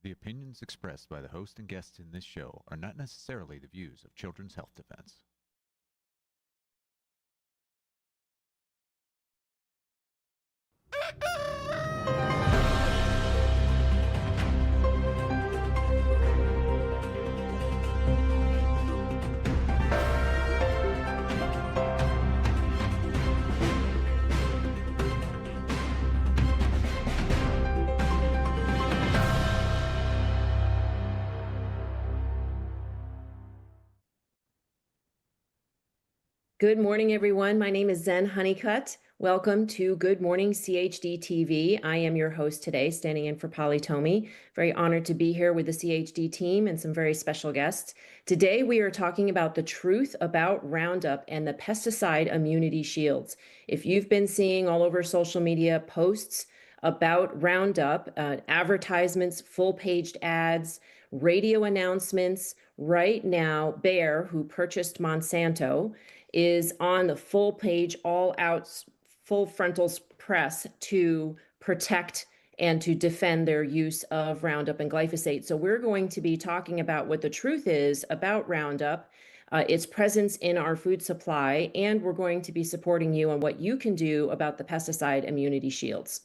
The opinions expressed by the host and guests in this show are not necessarily the views of Children's Health Defense. Good morning, everyone. My name is Zen Honecutt. Welcome to Good Morning CHD TV. I am your host today, standing in for Polly Tomey. Very honored to be here with the CHD team and some very special guests. Today, we are talking about the truth about Roundup and the pesticide immunity shields. If you've been seeing all over social media posts about Roundup, advertisements, full-paged ads, radio announcements, right now, Bayer, who purchased Monsanto, is on the full page, all out, full frontal press to protect and to defend their use of Roundup and glyphosate. So we're going to be talking about what the truth is about Roundup, its presence in our food supply, and we're going to be supporting you on what you can do about the pesticide immunity shields.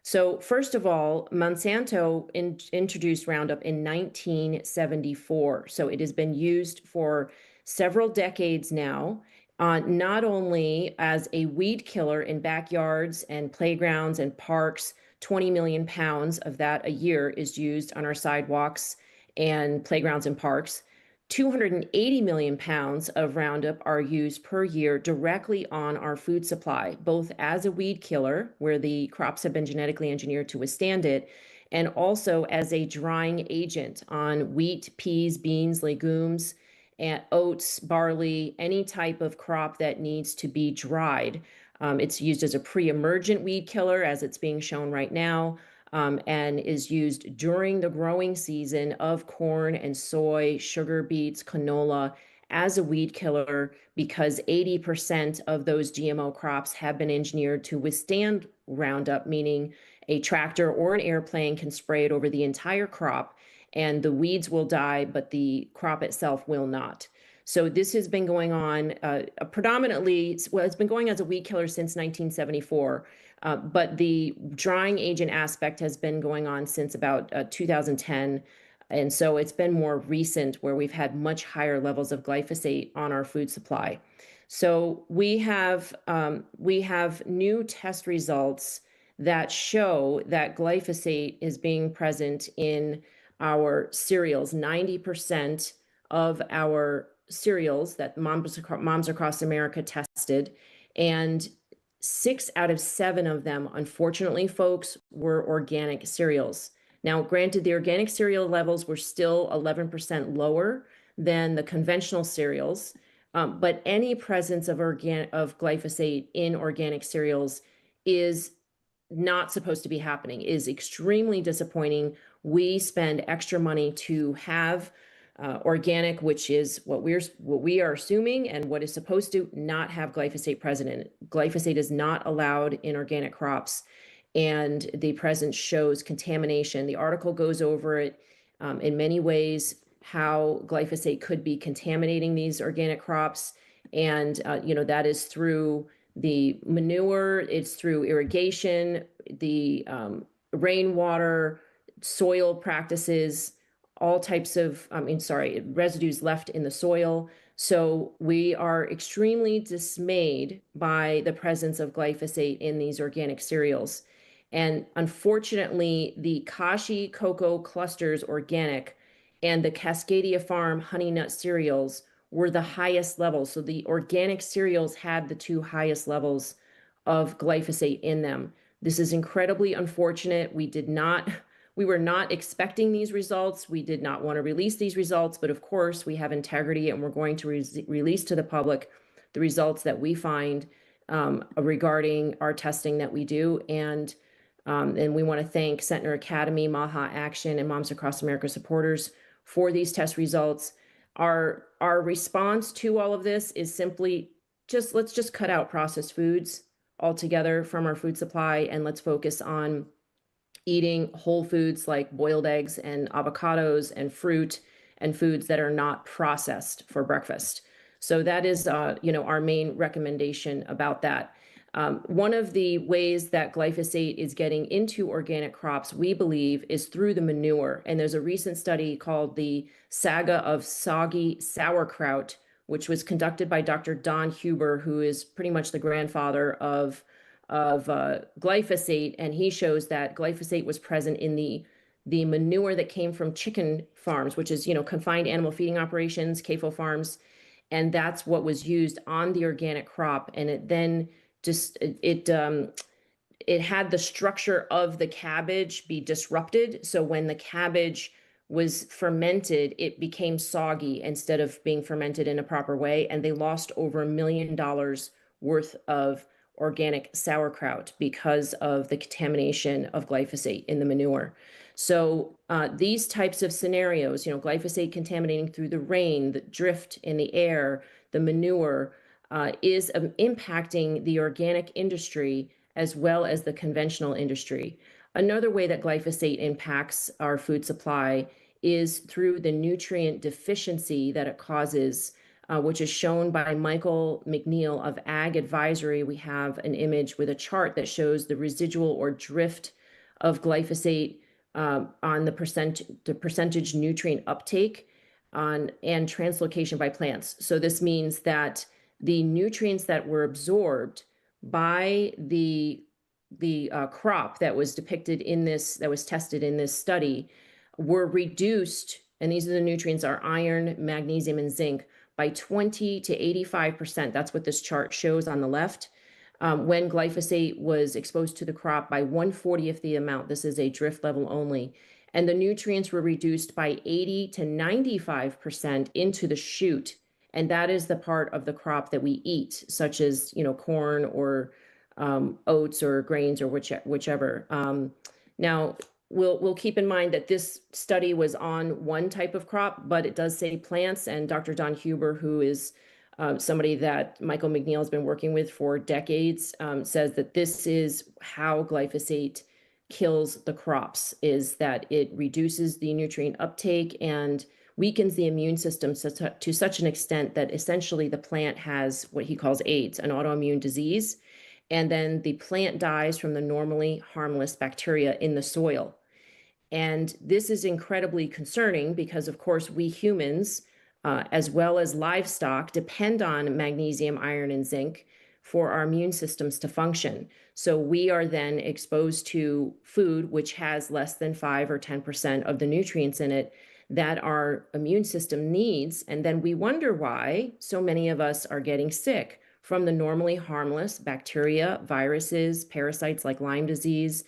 So first of all, Monsanto introduced Roundup in 1974. So it has been used for several decades now. Not only as a weed killer in backyards and playgrounds and parks, 20 million pounds of that a year is used on our sidewalks and playgrounds and parks. 280 million pounds of Roundup are used per year directly on our food supply, both as a weed killer, where the crops have been genetically engineered to withstand it, and also as a drying agent on wheat, peas, beans, legumes, and oats, barley, any type of crop that needs to be dried. It's used as a pre-emergent weed killer, as it's being shown right now, and is used during the growing season of corn and soy, sugar beets, canola, as a weed killer, because 80% of those GMO crops have been engineered to withstand Roundup, meaning a tractor or an airplane can spray it over the entire crop, and the weeds will die, but the crop itself will not. So this has been going on predominantly, well, it's been going as a weed killer since 1974, but the drying agent aspect has been going on since about 2010. And so it's been more recent where we've had much higher levels of glyphosate on our food supply. So we have new test results that show that glyphosate is being present in our cereals. 90% of our cereals that moms across America tested, and 6 out of 7 of them, unfortunately, folks, were organic cereals. Now, granted, the organic cereal levels were still 11% lower than the conventional cereals, but any presence of glyphosate in organic cereals is not supposed to be happening, is extremely disappointing. We spend extra money to have organic, which is what we are assuming and what is supposed to not have glyphosate present in it. Glyphosate is not allowed in organic crops, and the presence shows contamination. The article goes over it in many ways, how glyphosate could be contaminating these organic crops. And, that is through the manure, it's through irrigation, the rainwater, soil practices, all types of, residues left in the soil. So we are extremely dismayed by the presence of glyphosate in these organic cereals. And unfortunately, the Kashi Cocoa Clusters Organic and the Cascadia Farm Honey Nut cereals were the highest levels. So the organic cereals had the 2 highest levels of glyphosate in them. This is incredibly unfortunate. We were not expecting these results. We did not want to release these results, but of course we have integrity, and we're going to release to the public the results that we find regarding our testing that we do. And we want to thank Centner Academy, Maha Action, and Moms Across America supporters for these test results. Our response to all of this is simply let's just cut out processed foods altogether from our food supply, and let's focus on eating whole foods like boiled eggs and avocados and fruit and foods that are not processed for breakfast. So that is, our main recommendation about that. One of the ways that glyphosate is getting into organic crops, we believe, is through the manure. And there's a recent study called the Saga of Soggy Sauerkraut, which was conducted by Dr. Don Huber, who is pretty much the grandfather of glyphosate, and he shows that glyphosate was present in the manure that came from chicken farms, which is confined animal feeding operations, CAFO farms, and that's what was used on the organic crop, and it then just it had the structure of the cabbage be disrupted. So when the cabbage was fermented, it became soggy instead of being fermented in a proper way. And they lost over $1 million worth of organic sauerkraut because of the contamination of glyphosate in the manure. So these types of scenarios, glyphosate contaminating through the rain, the drift in the air, the manure, is impacting the organic industry as well as the conventional industry. Another way that glyphosate impacts our food supply is through the nutrient deficiency that it causes, which is shown by Michael McNeil of Ag Advisory. We have an image with a chart that shows the residual or drift of glyphosate on the percentage nutrient uptake and translocation by plants. So this means that the nutrients that were absorbed by the crop that was depicted in this, that was tested in this study, were reduced, and these are the nutrients are iron, magnesium, and zinc, by 20 to 85%. That's what this chart shows on the left. When glyphosate was exposed to the crop by 1/40th the amount, this is a drift level only, and the nutrients were reduced by 80 to 95% into the shoot. And that is the part of the crop that we eat, such as, corn or oats or grains or whichever. Now, we'll keep in mind that this study was on one type of crop, but it does say plants. And Dr. Don Huber, who is somebody that Michael McNeil has been working with for decades, says that this is how glyphosate kills the crops, is that it reduces the nutrient uptake and weakens the immune system to such an extent that essentially the plant has what he calls AIDS, an autoimmune disease, and then the plant dies from the normally harmless bacteria in the soil. And this is incredibly concerning because, of course, we humans, as well as livestock, depend on magnesium, iron, and zinc for our immune systems to function. So we are then exposed to food which has less than 5 or 10% of the nutrients in it that our immune system needs. And then we wonder why so many of us are getting sick from the normally harmless bacteria, viruses, parasites like Lyme disease,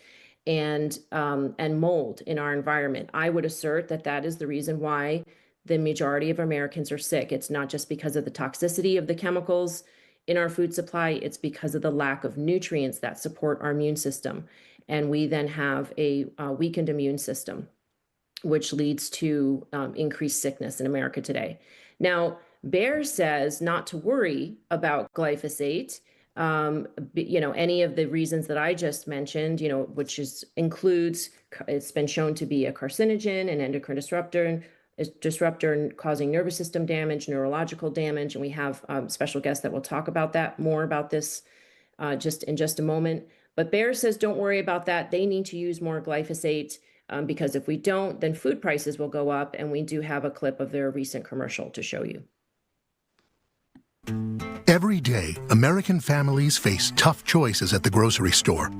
and mold in our environment. I would assert that that is the reason why the majority of Americans are sick. It's not just because of the toxicity of the chemicals in our food supply, it's because of the lack of nutrients that support our immune system. And we then have a weakened immune system, which leads to increased sickness in America today. Now, Bayer says not to worry about glyphosate, any of the reasons that I just mentioned, which includes, it's been shown to be a carcinogen, an endocrine disruptor and causing nervous system damage, neurological damage. And we have special guests that will talk about that, more about this just in just a moment. But Bayer says don't worry about that. They need to use more glyphosate because if we don't, then food prices will go up. And we do have a clip of their recent commercial to show you. Every day, American families face tough choices at the grocery store.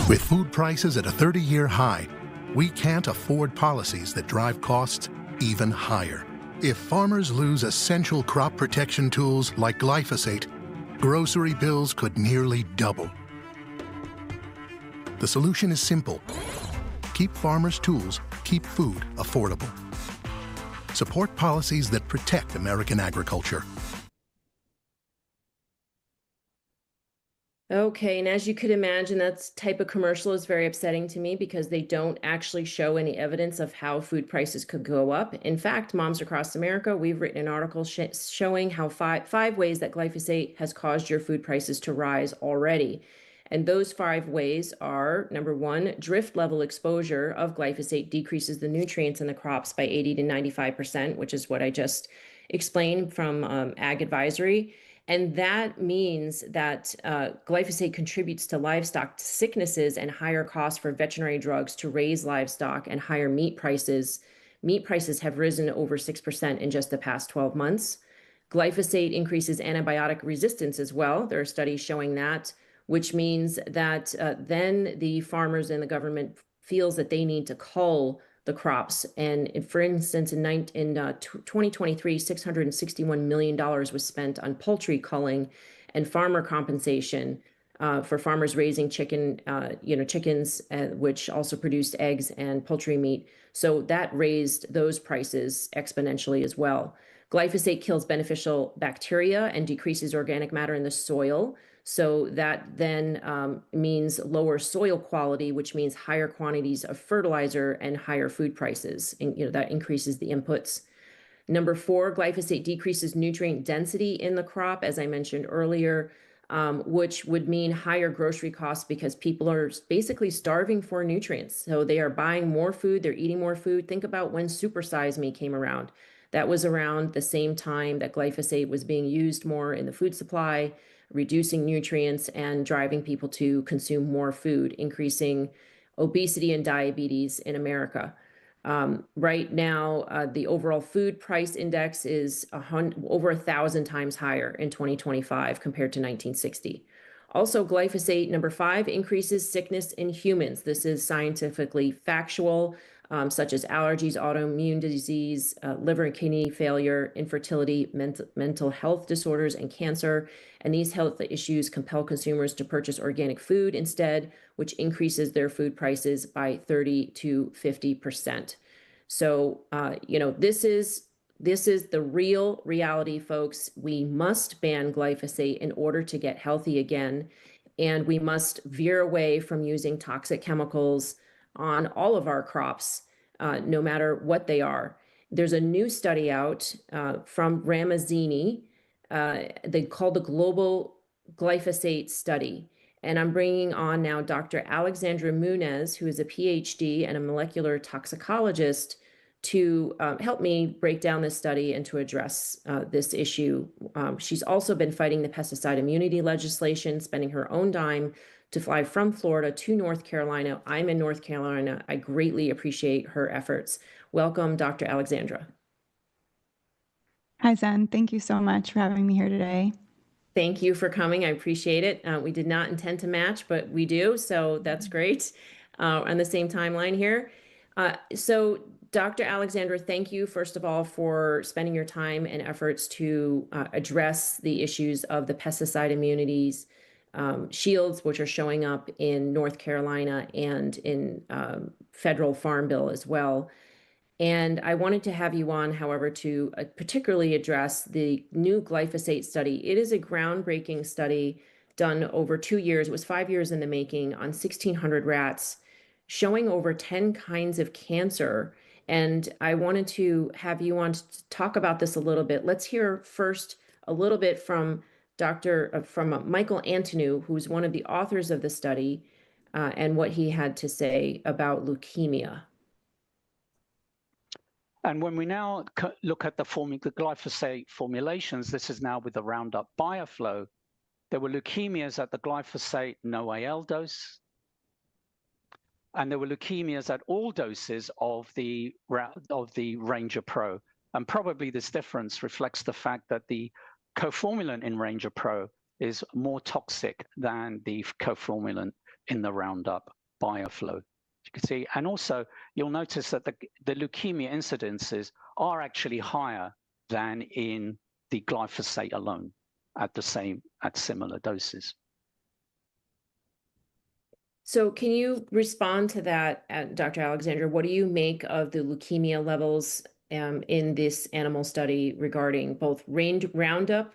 With food prices at a 30-year high, we can't afford policies that drive costs even higher. If farmers lose essential crop protection tools like glyphosate, grocery bills could nearly double. The solution is simple. Keep farmers' tools, keep food affordable. Support policies that protect American agriculture. Okay, and as you could imagine, that type of commercial is very upsetting to me because they don't actually show any evidence of how food prices could go up. In fact, Moms Across America, we've written an article showing how five ways that glyphosate has caused your food prices to rise already. And those 5 ways are, number 1, drift level exposure of glyphosate decreases the nutrients in the crops by 80 to 95%, which is what I just explained from Ag Advisory. And that means that glyphosate contributes to livestock sicknesses and higher costs for veterinary drugs to raise livestock and higher meat prices. Meat prices have risen over 6% in just the past 12 months. Glyphosate increases antibiotic resistance as well. There are studies showing that, which means that then the farmers and the government feels that they need to cull the crops. And for instance, in 2023, $661 million was spent on poultry culling and farmer compensation for farmers raising chickens, which also produced eggs and poultry meat. So that raised those prices exponentially as well. Glyphosate kills beneficial bacteria and decreases organic matter in the soil. So that then means lower soil quality, which means higher quantities of fertilizer and higher food prices. And that increases the inputs. Number 4, glyphosate decreases nutrient density in the crop, as I mentioned earlier, which would mean higher grocery costs because people are basically starving for nutrients. So they are buying more food, they're eating more food. Think about when Super Size Me came around. That was around the same time that glyphosate was being used more in the food supply, reducing nutrients and driving people to consume more food, increasing obesity and diabetes in America. Right now, the overall food price index is over 1,000 times higher in 2025 compared to 1960. Also, glyphosate, number 5, increases sickness in humans. This is scientifically factual, such as allergies, autoimmune disease, liver and kidney failure, infertility, mental health disorders, and cancer. And these health issues compel consumers to purchase organic food instead, which increases their food prices by 30 to 50%. So, this is the real reality, folks. We must ban glyphosate in order to get healthy again, and we must veer away from using toxic chemicals on all of our crops, no matter what they are. There's a new study out from Ramazzini, they call the Global Glyphosate Study. And I'm bringing on now Dr. Alexander Munoz, who is a Ph.D. and a molecular toxicologist, to help me break down this study and to address this issue. She's also been fighting the pesticide immunity legislation, spending her own dime to fly from Florida to North Carolina. I'm in North Carolina. I greatly appreciate her efforts. Welcome, Dr. Alexandra. Hi, Zen. Thank you so much for having me here today. Thank you for coming. I appreciate it. We did not intend to match, but we do, so that's great. On the same timeline here. So Dr. Alexandra, thank you, first of all, for spending your time and efforts to address the issues of the pesticide immunities shields, which are showing up in North Carolina and in federal farm bill as well. And I wanted to have you on, however, to particularly address the new glyphosate study. It is a groundbreaking study done over 2 years. It was 5 years in the making on 1,600 rats, showing over 10 kinds of cancer. And I wanted to have you on to talk about this a little bit. Let's hear first a little bit from Michael Antonou, who's one of the authors of the study, and what he had to say about leukemia. And when we now look at the glyphosate formulations, this is now with the Roundup Bioflow, there were leukemias at the glyphosate NOAL dose, and there were leukemias at all doses of the Ranger Pro. And probably this difference reflects the fact that the coformulant in Ranger Pro is more toxic than the coformulant in the Roundup Bioflow. You can see, and also you'll notice that the leukemia incidences are actually higher than in the glyphosate alone at similar doses. So can you respond to that, Dr. Alexander? What do you make of the leukemia levels in this animal study regarding both Roundup,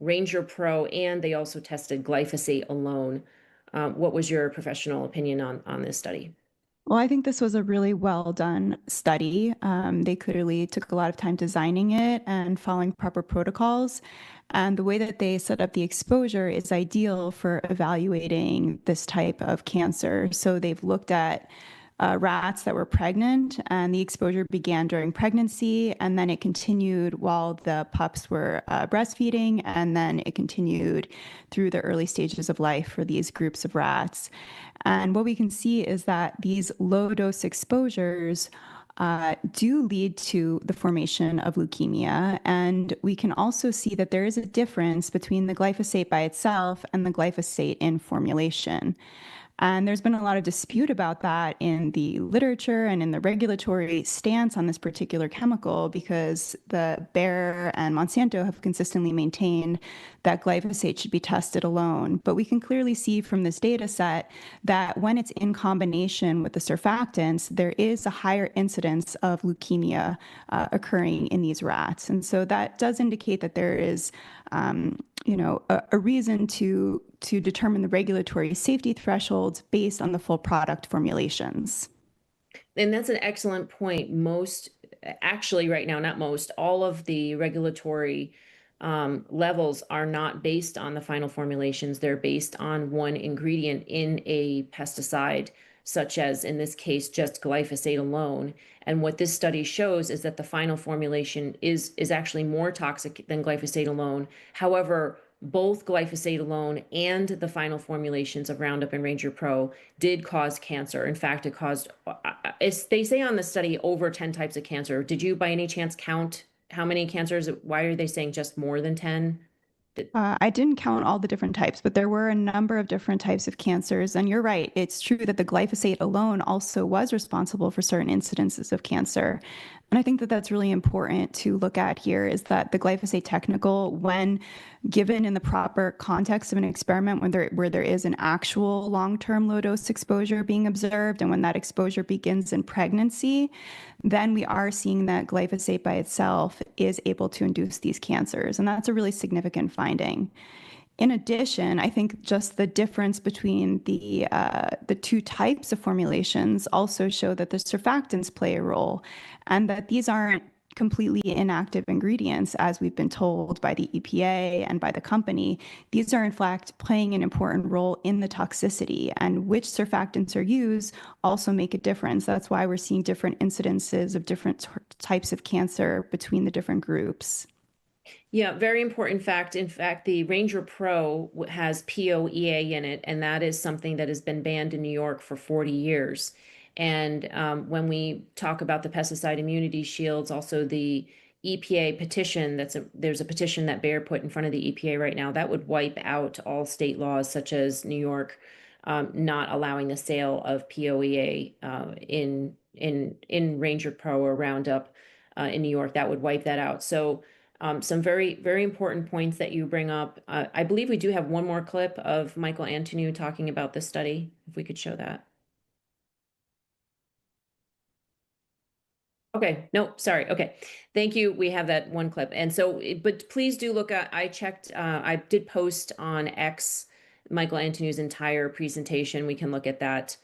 Ranger Pro, and they also tested glyphosate alone? What was your professional opinion on this study? Well, I think this was a really well done study. They clearly took a lot of time designing it and following proper protocols. And the way that they set up the exposure is ideal for evaluating this type of cancer. So they've looked at rats that were pregnant, and the exposure began during pregnancy, and then it continued while the pups were breastfeeding, and then it continued through the early stages of life for these groups of rats. And what we can see is that these low dose exposures do lead to the formation of leukemia. And we can also see that there is a difference between the glyphosate by itself and the glyphosate in formulation. And there's been a lot of dispute about that in the literature and in the regulatory stance on this particular chemical, because the Bayer and Monsanto have consistently maintained that glyphosate should be tested alone. But we can clearly see from this data set that when it's in combination with the surfactants, there is a higher incidence of leukemia occurring in these rats. And so that does indicate that there is a reason to determine the regulatory safety thresholds based on the full product formulations. And that's an excellent point. Right now, not most, all of the regulatory levels are not based on the final formulations. They're based on one ingredient in a pesticide, such as in this case, just glyphosate alone. And what this study shows is that the final formulation is actually more toxic than glyphosate alone. However, both glyphosate alone and the final formulations of Roundup and Ranger Pro did cause cancer. In fact, it caused, they say on the study, over 10 types of cancer. Did you by any chance count how many cancers? Why are they saying just more than 10? I didn't count all the different types, but there were a number of different types of cancers. And you're right, it's true that the glyphosate alone also was responsible for certain incidences of cancer. And I think that that's really important to look at here, is that the glyphosate technical, when given in the proper context of an experiment where there is an actual long-term low-dose exposure being observed, and when that exposure begins in pregnancy, then we are seeing that glyphosate by itself is able to induce these cancers. And that's a really significant finding. In addition, I think just the difference between the two types of formulations also show that the surfactants play a role, and that these aren't completely inactive ingredients, as we've been told by the EPA and by the company. These are in fact playing an important role in the toxicity, and which surfactants are used also make a difference. That's why we're seeing different incidences of different types of cancer between the different groups. Yeah, very important fact. In fact, the Ranger Pro has POEA in it, and that is something that has been banned in New York for 40 years. And when we talk about the pesticide immunity shields, also the EPA petition, there's a petition that Bayer put in front of the EPA right now that would wipe out all state laws, such as New York not allowing the sale of POEA in Ranger Pro or Roundup in New York. That would wipe that out. So some very, very important points that you bring up. I believe we do have one more clip of Michael Antoniou talking about this study, if we could show that. Okay, no, sorry. Okay, thank you. We have that one clip. And so, but please do look at, I checked, I did post on X Michael Antoniou's entire presentation. We can look at that.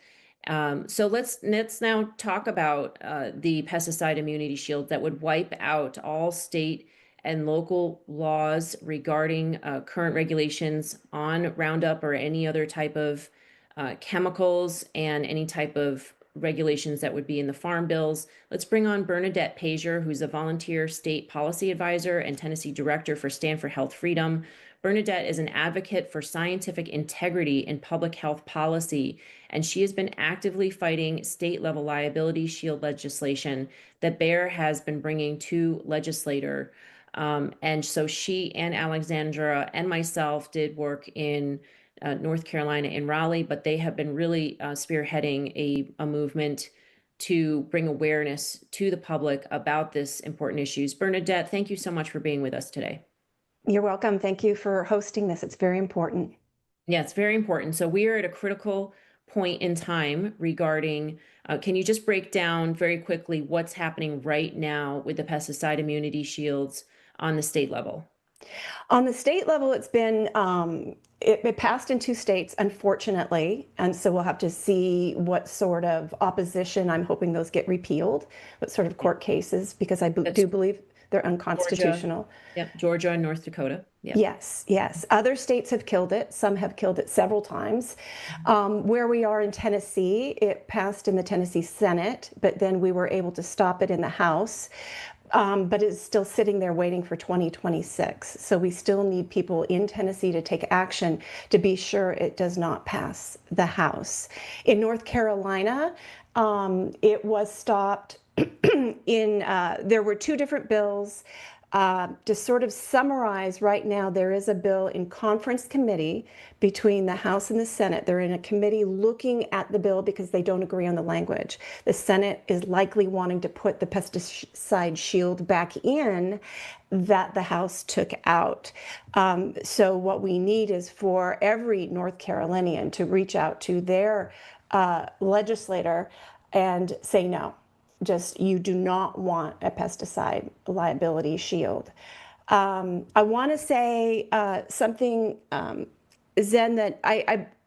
So let's now talk about the pesticide immunity shield that would wipe out all state and local laws regarding current regulations on Roundup or any other type of chemicals and any type of regulations that would be in the farm bills. Let's bring on Bernadette Pajer, who's a volunteer state policy advisor and Tennessee director for Stand for Health Freedom. Bernadette is an advocate for scientific integrity in public health policy, and she has been actively fighting state-level liability shield legislation that Bayer has been bringing to legislator. And so she and Alexandra and myself did work in North Carolina in Raleigh, but they have been really spearheading a movement to bring awareness to the public about this important issues. Bernadette, thank you so much for being with us today. You're welcome. Thank you for hosting this. It's very important. Yeah, it's very important. So we are at a critical point in time regarding, can you just break down very quickly what's happening right now with the pesticide immunity shields on the state level? On the state level, it's been It passed in 2 states, unfortunately, and so we'll have to see what sort of opposition. I'm hoping those get repealed, what sort of court cases, because I do believe they're unconstitutional. Yep, Georgia and North Dakota. Yep. Yes. Other states have killed it. Some have killed it several times. Where we are in Tennessee, it passed in the Tennessee Senate, but then we were able to stop it in the House. But it's still sitting there waiting for 2026. So we still need people in Tennessee to take action to be sure it does not pass the House. In North Carolina, it was stopped there were 2 different bills. To sort of summarize, right now there is a bill in conference committee between the House and the Senate. They're in a committee looking at the bill because they don't agree on the language. The Senate is likely wanting to put the pesticide shield back in that the House took out. So what we need is for every North Carolinian to reach out to their legislator and say no. Just, you do not want a pesticide liability shield. I want to say something, Zen, that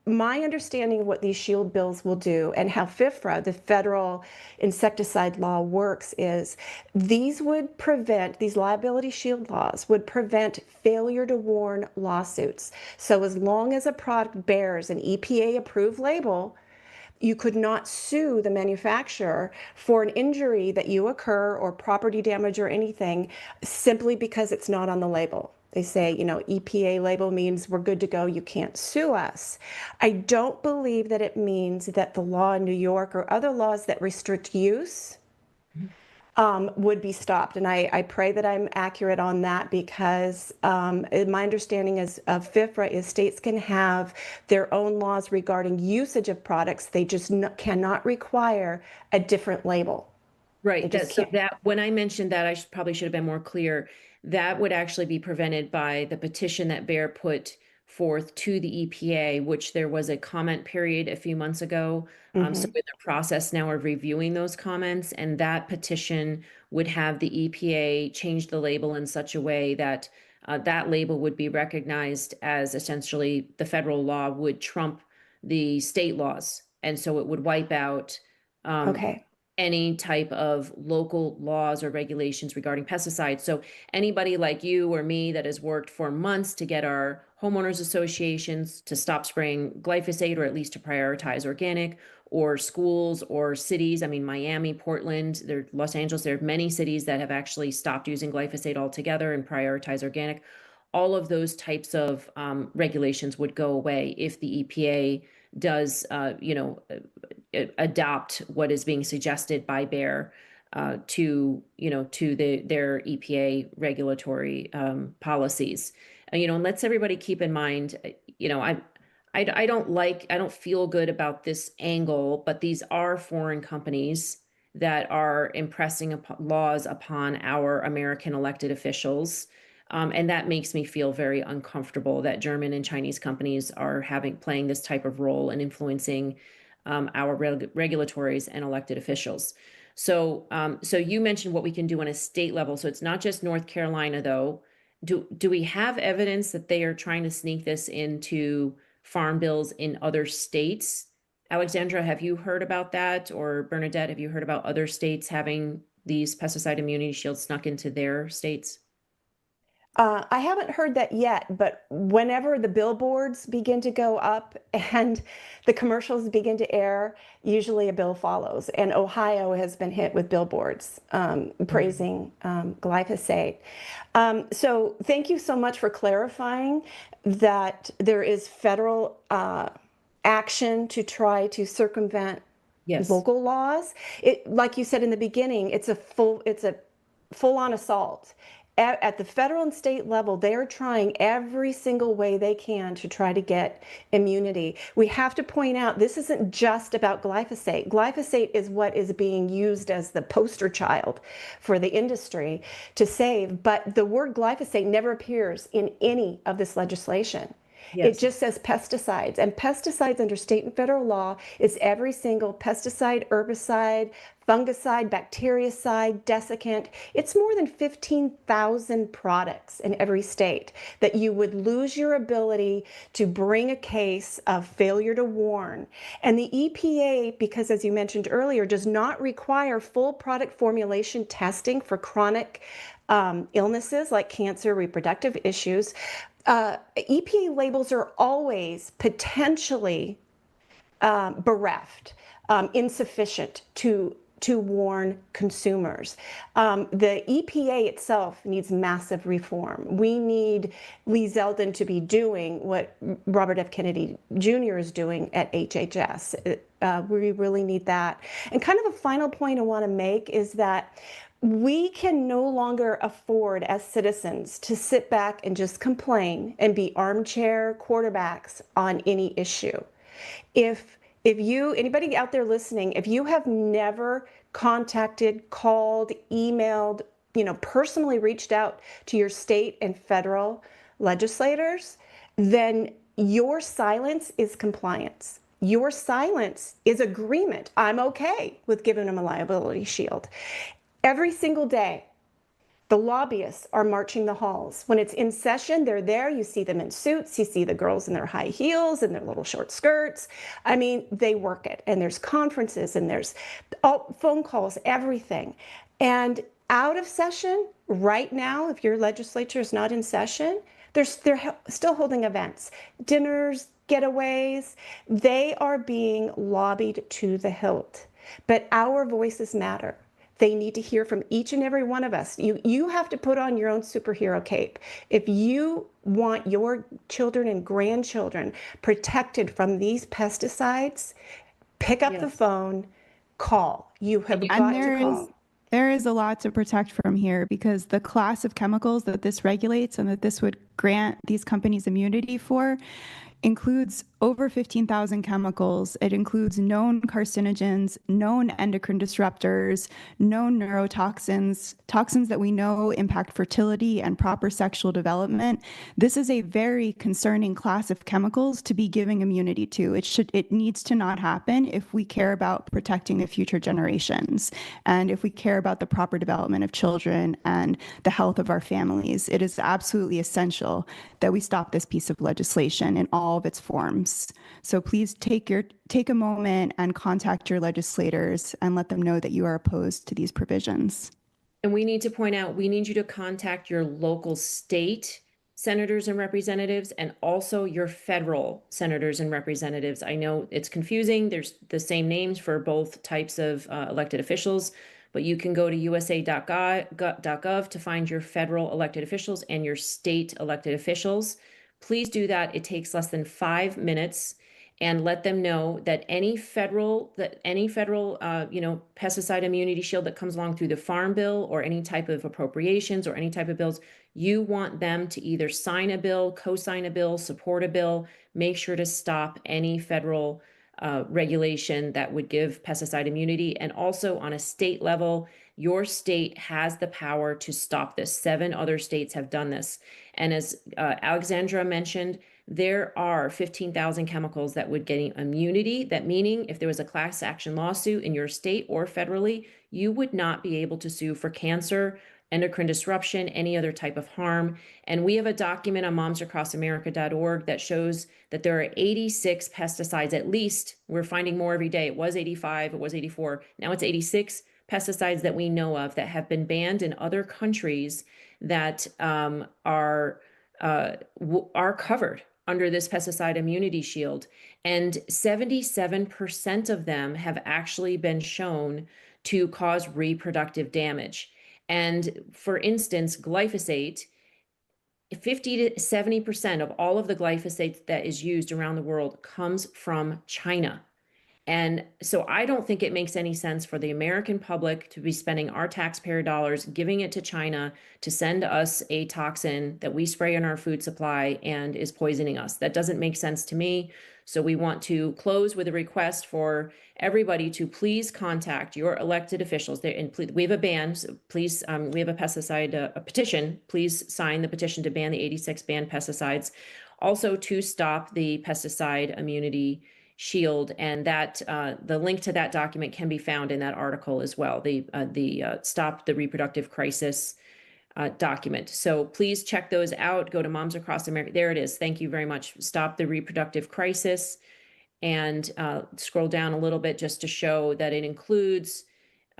my understanding of what these shield bills will do and how FIFRA, the federal insecticide law, works is these liability shield laws would prevent failure to warn lawsuits. So as long as a product bears an EPA approved label, you could not sue the manufacturer for an injury that you occur or property damage or anything simply because it's not on the label. They say, EPA label means we're good to go. You can't sue us. I don't believe that it means that the law in New York or other laws that restrict use would be stopped. And I pray that I'm accurate on that, because my understanding is of FIFRA is states can have their own laws regarding usage of products. They just cannot require a different label. Right. When I mentioned that, I probably should have been more clear. That would actually be prevented by the petition that Bayer put forth to the EPA, which there was a comment period a few months ago. So we're in the process now of reviewing those comments, and that petition would have the EPA change the label in such a way that that label would be recognized as essentially the federal law would trump the state laws. And so it would wipe out any type of local laws or regulations regarding pesticides. So anybody like you or me that has worked for months to get our homeowners associations to stop spraying glyphosate, or at least to prioritize organic, or schools or cities. I mean, Miami, Portland, Los Angeles, there are many cities that have actually stopped using glyphosate altogether and prioritize organic. All of those types of regulations would go away if the EPA does, adopt what is being suggested by Bayer to their EPA regulatory policies. And let's everybody keep in mind, I don't feel good about this angle, but these are foreign companies that are impressing laws upon our American elected officials. And that makes me feel very uncomfortable that German and Chinese companies are playing this type of role in influencing our regulatories and elected officials. So you mentioned what we can do on a state level. So it's not just North Carolina, though. Do we have evidence that they are trying to sneak this into farm bills in other states? Alexandra, have you heard about that? Or Bernadette, have you heard about other states having these pesticide immunity shields snuck into their states? I haven't heard that yet, but whenever the billboards begin to go up and the commercials begin to air, usually a bill follows. And Ohio has been hit with billboards praising glyphosate. So thank you so much for clarifying that there is federal action to try to circumvent local laws. Like you said in the beginning, it's a full-on assault. At the federal and state level, they are trying every single way they can to try to get immunity. We have to point out, this isn't just about glyphosate. Glyphosate is what is being used as the poster child for the industry to save, but the word glyphosate never appears in any of this legislation. It just says pesticides, and pesticides under state and federal law is every single pesticide, herbicide, fungicide, bactericide, desiccant. It's more than 15,000 products in every state that you would lose your ability to bring a case of failure to warn. And the EPA, because as you mentioned earlier, does not require full product formulation testing for chronic illnesses like cancer, reproductive issues. EPA labels are always potentially bereft, insufficient to warn consumers. The EPA itself needs massive reform. We need Lee Zeldin to be doing what Robert F. Kennedy Jr. is doing at HHS. We really need that. And kind of a final point I want to make is that we can no longer afford as citizens to sit back and just complain and be armchair quarterbacks on any issue. If anybody out there listening, if you have never contacted, called, emailed, personally reached out to your state and federal legislators, then your silence is compliance. Your silence is agreement. I'm okay with giving them a liability shield. Every single day, the lobbyists are marching the halls. When it's in session, they're there. You see them in suits. You see the girls in their high heels and their little short skirts. I mean, they work it. And there's conferences and there's phone calls, everything. And out of session, right now, if your legislature is not in session, they're still holding events, dinners, getaways. They are being lobbied to the hilt. But our voices matter. They need to hear from each and every one of us. You have to put on your own superhero cape. If you want your children and grandchildren protected from these pesticides, pick up the phone, call. You have got to call. There is a lot to protect from here because the class of chemicals that this regulates and that this would grant these companies immunity for includes over 15,000 chemicals. It includes known carcinogens, known endocrine disruptors, known neurotoxins, toxins that we know impact fertility and proper sexual development. This is a very concerning class of chemicals to be giving immunity to. It needs to not happen if we care about protecting the future generations and if we care about the proper development of children and the health of our families. It is absolutely essential that we stop this piece of legislation in all of its forms. So please take a moment and contact your legislators and let them know that you are opposed to these provisions. And we need to point out, we need you to contact your local state senators and representatives and also your federal senators and representatives. I know it's confusing. There's the same names for both types of elected officials, but you can go to usa.gov to find your federal elected officials and your state elected officials. Please do that. It takes less than 5 minutes, and let them know that any federal pesticide immunity shield that comes along through the Farm Bill or any type of appropriations or any type of bills, you want them to either sign a bill, co-sign a bill, support a bill. Make sure to stop any federal regulation that would give pesticide immunity. And also on a state level, your state has the power to stop this. 7 other states have done this. And as Alexandra mentioned, there are 15,000 chemicals that would get immunity. That meaning if there was a class action lawsuit in your state or federally, you would not be able to sue for cancer, endocrine disruption, any other type of harm. And we have a document on momsacrossamerica.org that shows that there are 86 pesticides, at least. We're finding more every day. It was 85, it was 84. Now it's 86 pesticides that we know of that have been banned in other countries that are covered under this pesticide immunity shield. And 77% of them have actually been shown to cause reproductive damage. And for instance, glyphosate, 50 to 70% of all of the glyphosate that is used around the world comes from China. And so I don't think it makes any sense for the American public to be spending our taxpayer dollars, giving it to China to send us a toxin that we spray in our food supply and is poisoning us. That doesn't make sense to me. So we want to close with a request for everybody to please contact your elected officials. We have a ban. So please, we have a pesticide a petition. Please sign the petition to ban the 86 banned pesticides. also to stop the pesticide immunity shield. And that the link to that document can be found in that article as well, the Stop the Reproductive Crisis document. So please check those out. Go to Moms Across America. There it is. Thank you very much. Stop the Reproductive Crisis. And scroll down a little bit just to show that it includes,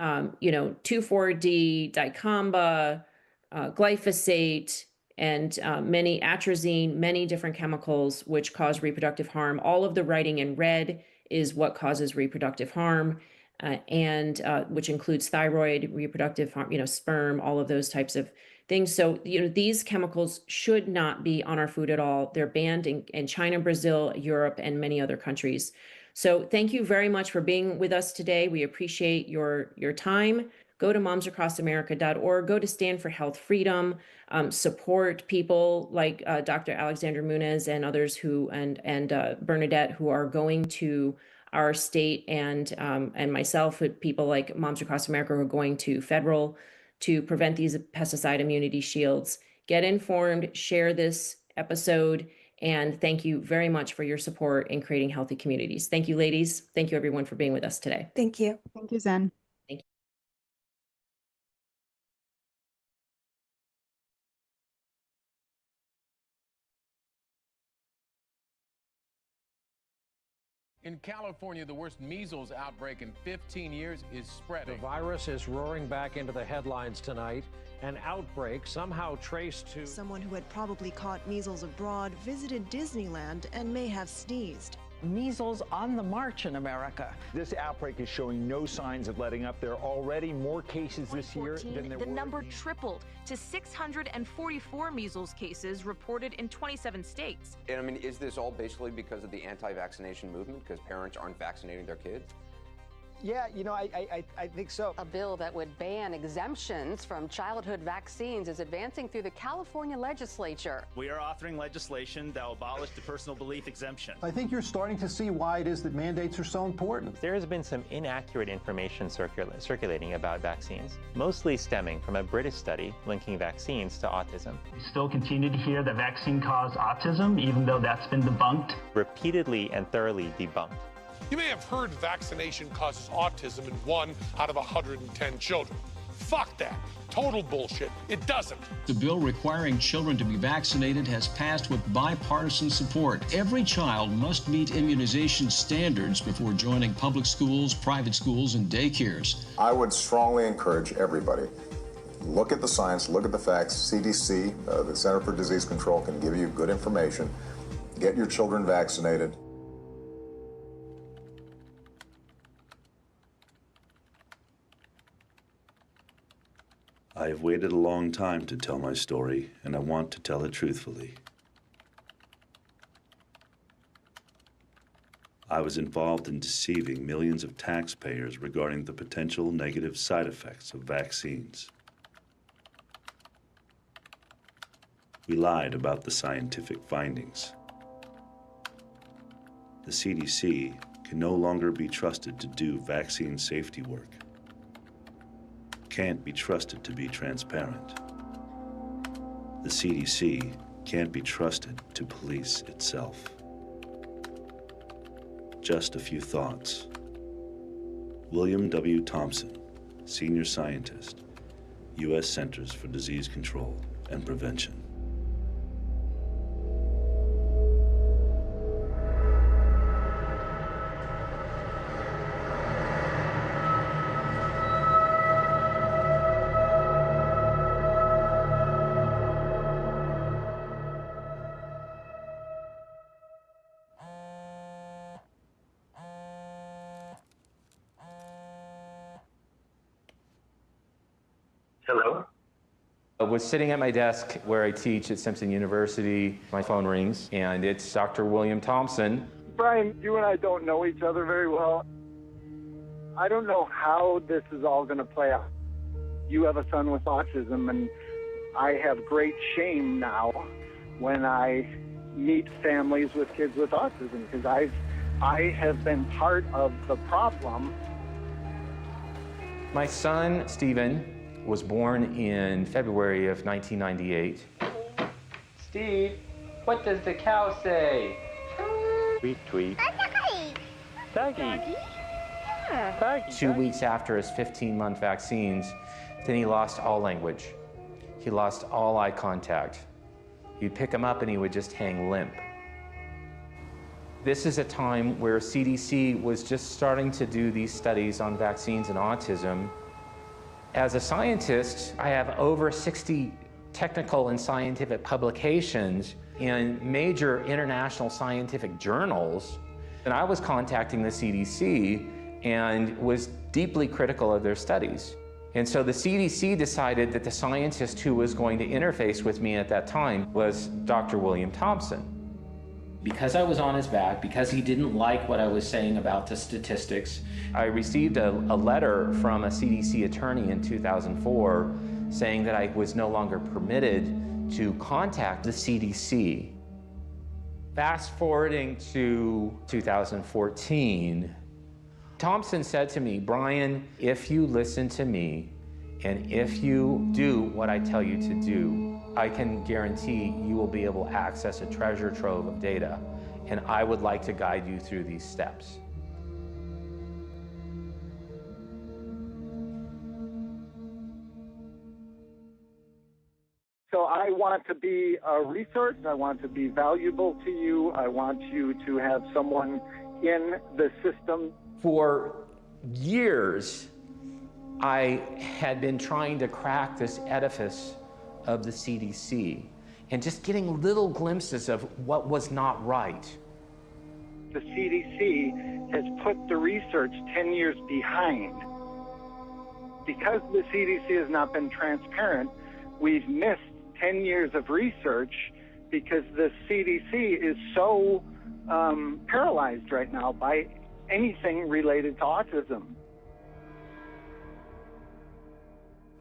2,4-D, dicamba, glyphosate, and many atrazine, many different chemicals which cause reproductive harm. All of the writing in red is what causes reproductive harm, and which includes thyroid, reproductive harm, sperm, all of those types of things. So, these chemicals should not be on our food at all. They're banned in China, Brazil, Europe, and many other countries. So thank you very much for being with us today. We appreciate your time. Go to momsacrossamerica.org, go to Stand for Health Freedom, support people like Dr. Alexander Munoz and others and Bernadette, who are going to our state, and myself, people like Moms Across America, who are going to federal to prevent these pesticide immunity shields. Get informed, share this episode, and thank you very much for your support in creating healthy communities. Thank you, ladies. Thank you, everyone, for being with us today. Thank you. Thank you, Zen. Thank you. In California, the worst measles outbreak in 15 years is spreading. The virus is roaring back into the headlines tonight. An outbreak somehow traced to someone who had probably caught measles abroad visited Disneyland and may have sneezed. Measles on the march in America. This outbreak is showing no signs of letting up. There are already more cases this year than there were. The number tripled to 644 measles cases reported in 27 states. And I mean, is this all basically because of the anti-vaccination movement, because parents aren't vaccinating their kids? Yeah, I think so. A bill that would ban exemptions from childhood vaccines is advancing through the California legislature. We are authoring legislation that will abolish the personal belief exemption. I think you're starting to see why it is that mandates are so important. There has been some inaccurate information circulating about vaccines, mostly stemming from a British study linking vaccines to autism. We still continue to hear that vaccine caused autism, even though that's been debunked. Repeatedly and thoroughly debunked. You may have heard vaccination causes autism in 1 out of 110 children. Fuck that. Total bullshit. It doesn't. The bill requiring children to be vaccinated has passed with bipartisan support. Every child must meet immunization standards before joining public schools, private schools, and daycares. I would strongly encourage everybody, look at the science, look at the facts. CDC, the Center for Disease Control, can give you good information. Get your children vaccinated. I have waited a long time to tell my story, and I want to tell it truthfully. I was involved in deceiving millions of taxpayers regarding the potential negative side effects of vaccines. We lied about the scientific findings. The CDC can no longer be trusted to do vaccine safety work. Can't be trusted to be transparent. The CDC can't be trusted to police itself. Just a few thoughts. William W. Thompson, Senior Scientist, U.S. Centers for Disease Control and Prevention. Hello? I was sitting at my desk where I teach at Simpson University. My phone rings, and it's Dr. William Thompson. Brian, you and I don't know each other very well. I don't know how this is all going to play out. You have a son with autism, and I have great shame now when I meet families with kids with autism, because I have been part of the problem. My son, Stephen, was born in February of 1998. Steve, What does the cow say? Tweet, tweet. Doggy. 2 weeks after his 15-month vaccines, then he lost all language. He lost all eye contact. You'd pick him up and he would just hang limp. This is a time where CDC was just starting to do these studies on vaccines and autism. As a scientist, I have over 60 technical and scientific publications in major international scientific journals. And I was contacting the CDC and was deeply critical of their studies. And so the CDC decided that the scientist who was going to interface with me at that time was Dr. William Thompson. Because I was on his back, because he didn't like what I was saying about the statistics, I received a letter from a CDC attorney in 2004 saying that I was no longer permitted to contact the CDC. Fast forwarding to 2014, Thompson said to me, Brian, if you listen to me and if you do what I tell you to do, I can guarantee you will be able to access a treasure trove of data, and I would like to guide you through these steps. So I want to be a resource. I want to be valuable to you. I want you to have someone in the system. For years, I had been trying to crack this edifice of the CDC and just getting little glimpses of what was not right. The CDC has put the research 10 years behind. Because the CDC has not been transparent, we've missed 10 years of research because the CDC is so paralyzed right now by anything related to autism.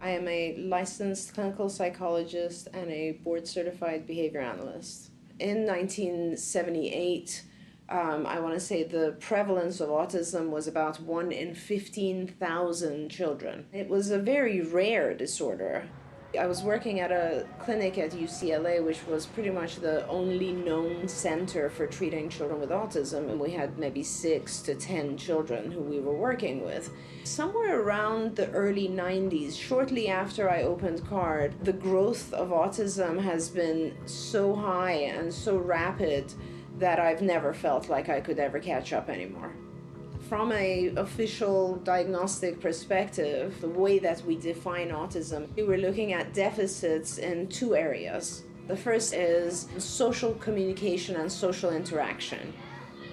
I am a licensed clinical psychologist and a board-certified behavior analyst. In 1978, I want to say the prevalence of autism was about 1 in 15,000 children. It was a very rare disorder. I was working at a clinic at UCLA, which was pretty much the only known center for treating children with autism, and we had maybe 6 to 10 children who we were working with. Somewhere around the early 90s, shortly after I opened CARD, the growth of autism has been so high and so rapid that I've never felt like I could ever catch up anymore. From an official diagnostic perspective, the way that we define autism, we were looking at deficits in 2 areas. The first is social communication and social interaction.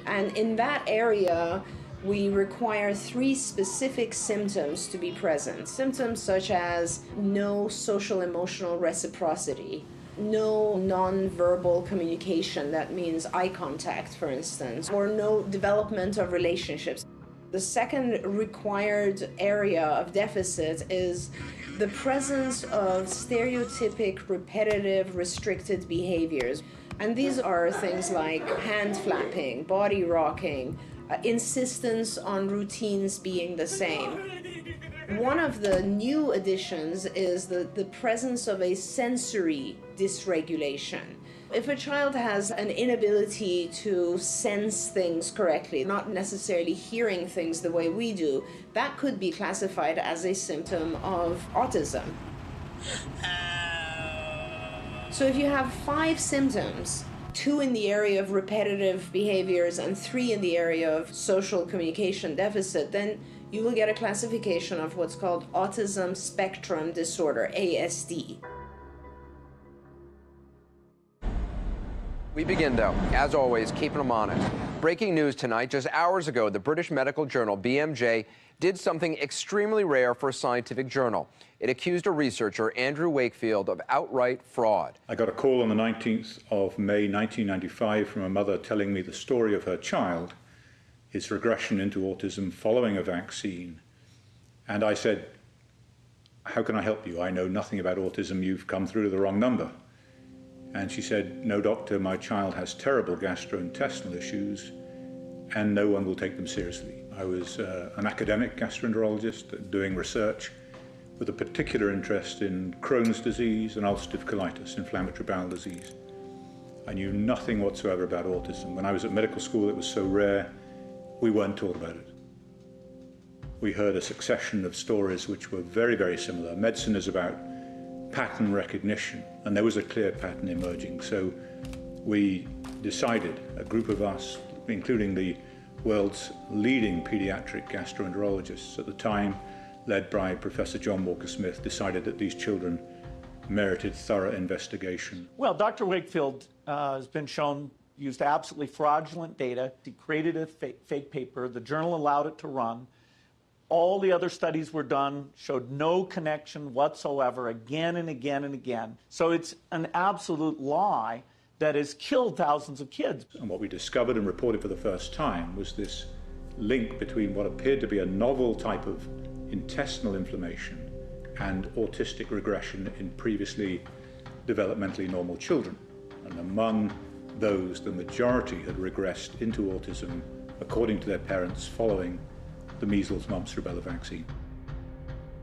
And in that area, we require 3 specific symptoms to be present. Symptoms such as no social emotional reciprocity, no non-verbal communication, that means eye contact, for instance, or no development of relationships. The second required area of deficit is the presence of stereotypic, repetitive, restricted behaviors. And these are things like hand flapping, body rocking, insistence on routines being the same. One of the new additions is the presence of a sensory dysregulation. If a child has an inability to sense things correctly, not necessarily hearing things the way we do, that could be classified as a symptom of autism. So if you have 5 symptoms, 2 in the area of repetitive behaviors and 3 in the area of social communication deficit, then you will get a classification of what's called autism spectrum disorder, ASD. We begin, though, as always, keeping them honest. Breaking news tonight, just hours ago, the British medical journal BMJ did something extremely rare for a scientific journal. It accused a researcher, Andrew Wakefield, of outright fraud. I got a call on the 19th of May 1995 from a mother telling me the story of her child, his regression into autism following a vaccine. And I said, how can I help you? I know nothing about autism. You've come through to the wrong number. And she said, no, doctor, my child has terrible gastrointestinal issues and no one will take them seriously. I was an academic gastroenterologist doing research with a particular interest in Crohn's disease and ulcerative colitis, inflammatory bowel disease. I knew nothing whatsoever about autism. When I was at medical school, it was so rare, we weren't taught about it. We heard a succession of stories which were very, very similar. Medicine is about pattern recognition, and there was a clear pattern emerging. So we decided, a group of us, including the world's leading pediatric gastroenterologists at the time, led by Professor John Walker-Smith, decided that these children merited thorough investigation. Well, Dr. Wakefield has been shown used absolutely fraudulent data. He created a fake paper. The journal allowed it to run. All the other studies were done, showed no connection whatsoever, again and again and again. So it's an absolute lie that has killed thousands of kids. And what we discovered and reported for the first time was this link between what appeared to be a novel type of intestinal inflammation and autistic regression in previously developmentally normal children. And among those, the majority had regressed into autism, according to their parents, following the measles, mumps, rubella vaccine.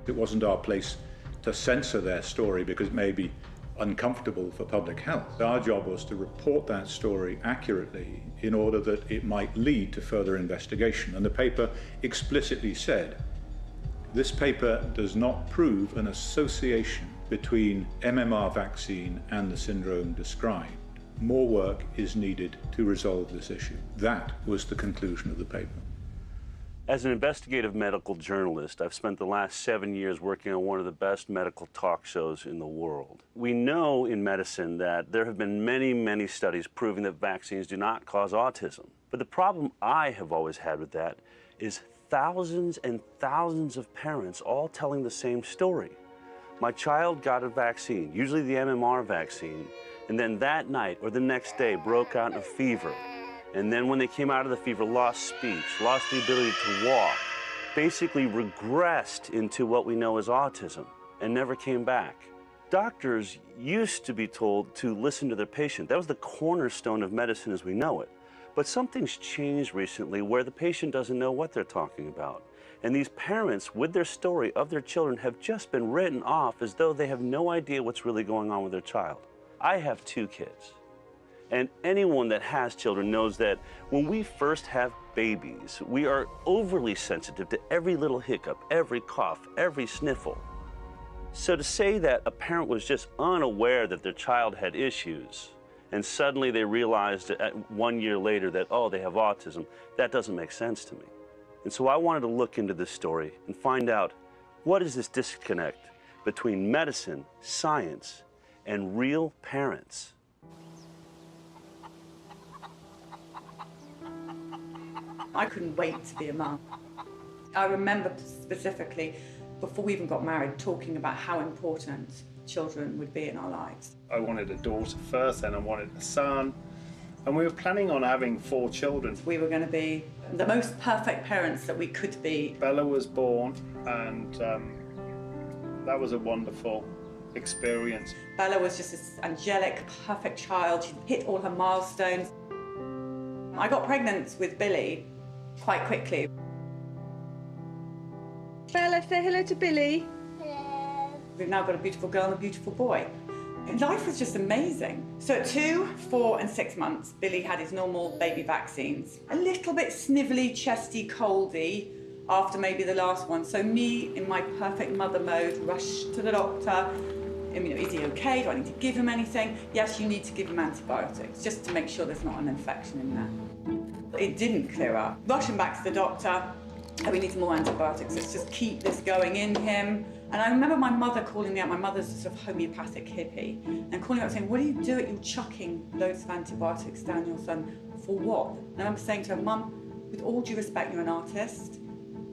It wasn't our place to censor their story because it may be uncomfortable for public health. Our job was to report that story accurately in order that it might lead to further investigation. And the paper explicitly said, this paper does not prove an association between MMR vaccine and the syndrome described. More work is needed to resolve this issue. That was the conclusion of the paper. As an investigative medical journalist, I've spent the last 7 years working on one of the best medical talk shows in the world. We know in medicine that there have been many, many studies proving that vaccines do not cause autism. But the problem I have always had with that is thousands and thousands of parents all telling the same story. My child got a vaccine, usually the MMR vaccine, and then that night or the next day broke out in a fever. And then when they came out of the fever, lost speech, lost the ability to walk, basically regressed into what we know as autism and never came back. Doctors used to be told to listen to their patient. That was the cornerstone of medicine as we know it. But something's changed recently where the patient doesn't know what they're talking about. And these parents, with their story of their children, have just been written off as though they have no idea what's really going on with their child. I have 2 kids. And anyone that has children knows that when we first have babies, we are overly sensitive to every little hiccup, every cough, every sniffle. So to say that a parent was just unaware that their child had issues, and suddenly they realized 1 year later that, oh, they have autism, that doesn't make sense to me. And so I wanted to look into this story and find out, what is this disconnect between medicine, science, and real parents? I couldn't wait to be a mum. I remember specifically, before we even got married, talking about how important children would be in our lives. I wanted a daughter first, then I wanted a son, and we were planning on having 4 children. We were going to be the most perfect parents that we could be. Bella was born, and that was a wonderful experience. Bella was just this angelic, perfect child. She hit all her milestones. I got pregnant with Billy quite quickly. Bella, say hello to Billy. Hello. We've now got a beautiful girl and a beautiful boy. And life was just amazing. So at 2, 4 and 6 months, Billy had his normal baby vaccines. A little bit snivelly, chesty, coldy after maybe the last one. So me, in my perfect mother mode, rushed to the doctor. Is he okay? Do I need to give him anything? Yes, you need to give him antibiotics, just to make sure there's not an infection in there. It didn't clear up. Rushing back to the doctor, we need some more antibiotics. Let's just keep this going in him. And I remember my mother calling me out. My mother's a sort of homeopathic hippie, and calling out saying, what are you doing? You're chucking loads of antibiotics down your son. For what? And I remember saying to her, Mum, with all due respect, you're an artist,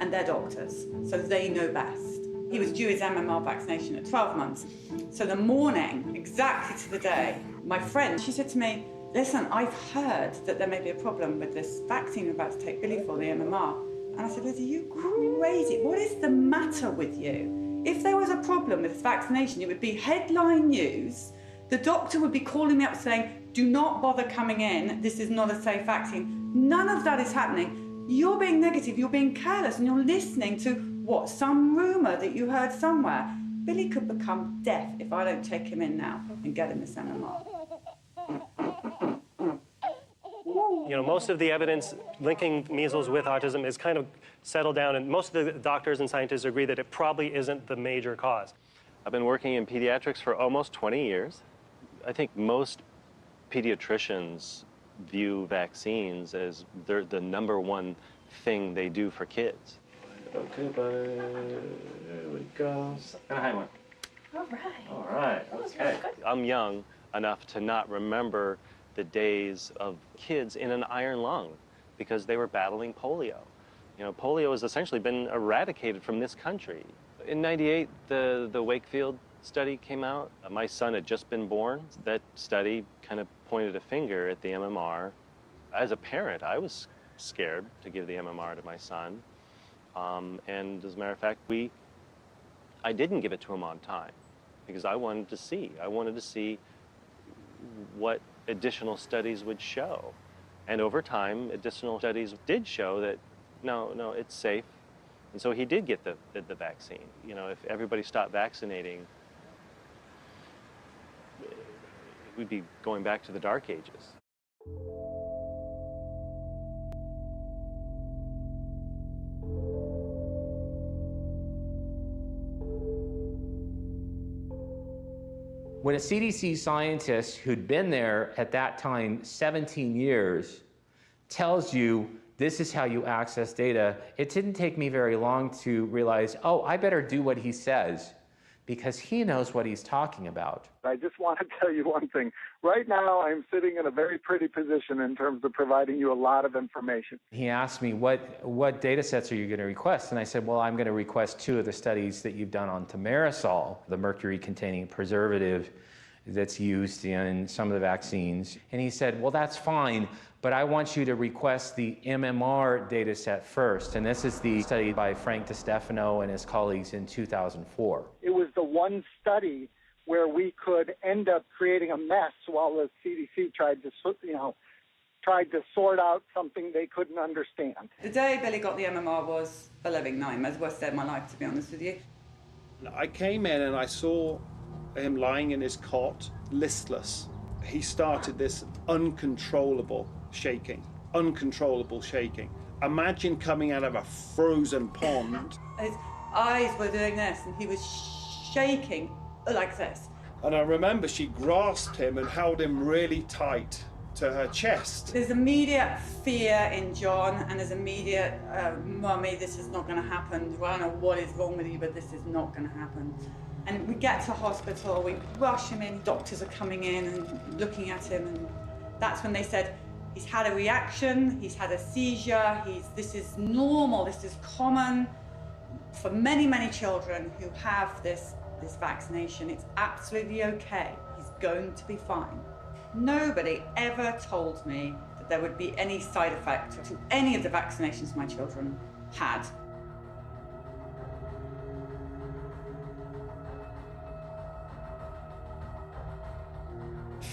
and they're doctors, so they know best. He was due his MMR vaccination at 12 months. So the morning, exactly to the day, my friend, she said to me, listen, I've heard that there may be a problem with this vaccine we're about to take Billy for, the MMR. And I said, Liz, are you crazy? What is the matter with you? If there was a problem with this vaccination, it would be headline news. The doctor would be calling me up saying, do not bother coming in. This is not a safe vaccine. None of that is happening. You're being negative, you're being careless, and you're listening to what, some rumour that you heard somewhere. Billy could become deaf if I don't take him in now and get him this MMR. You know, most of the evidence linking measles with autism is kind of settled down, and most of the doctors and scientists agree that it probably isn't the major cause. I've been working in pediatrics for almost 20 years. I think most pediatricians view vaccines as the #1 thing they do for kids. Okay, buddy. There we go. And a high one. All right. All right. Okay. I'm young enough to not remember the days of kids in an iron lung because they were battling polio. You know, polio has essentially been eradicated from this country. In '98, the Wakefield study came out. My son had just been born. That study kind of pointed a finger at the MMR. As a parent, I was scared to give the MMR to my son. And as a matter of fact, I didn't give it to him on time because I wanted to see. I wanted to see what additional studies would show. And over time, additional studies did show that, no, it's safe. And so he did get the vaccine. You know, if everybody stopped vaccinating, we'd be going back to the dark ages. When a CDC scientist who'd been there at that time 17 years tells you this is how you access data, it didn't take me very long to realize, oh, I better do what he says because he knows what he's talking about. I just want to tell you one thing. Right now, I'm sitting in a very pretty position in terms of providing you a lot of information. He asked me, what data sets are you going to request? And I said, well, I'm going to request 2 of the studies that you've done on thimerosal, the mercury-containing preservative that's used in some of the vaccines. And he said, well, that's fine, but I want you to request the MMR data set first. And this is the study by Frank DiStefano and his colleagues in 2004. It was the one study where we could end up creating a mess while the CDC tried to sort out something they couldn't understand. The day Billy got the MMR was a living nightmare. It was the worst day of my life, to be honest with you. I came in and I saw him lying in his cot, listless. He started this uncontrollable shaking. Imagine coming out of a frozen pond. His eyes were doing this and he was shaking like this. And I remember she grasped him and held him really tight to her chest. There's immediate fear in John and there's immediate, Mummy, this is not going to happen. I don't know what is wrong with you, but this is not going to happen. And we get to hospital, we rush him in, doctors are coming in and looking at him, and that's when they said, he's had a reaction, he's had a seizure, this is normal, this is common for many, many children who have this vaccination. It's absolutely okay, he's going to be fine. Nobody ever told me that there would be any side effect to any of the vaccinations my children had.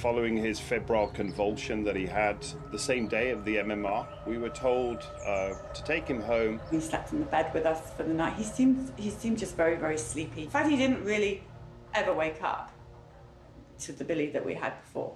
Following his febrile convulsion that he had the same day of the MMR, we were told to take him home. He slept in the bed with us for the night. He seemed just very, very sleepy. In fact, he didn't really ever wake up to the Billy that we had before.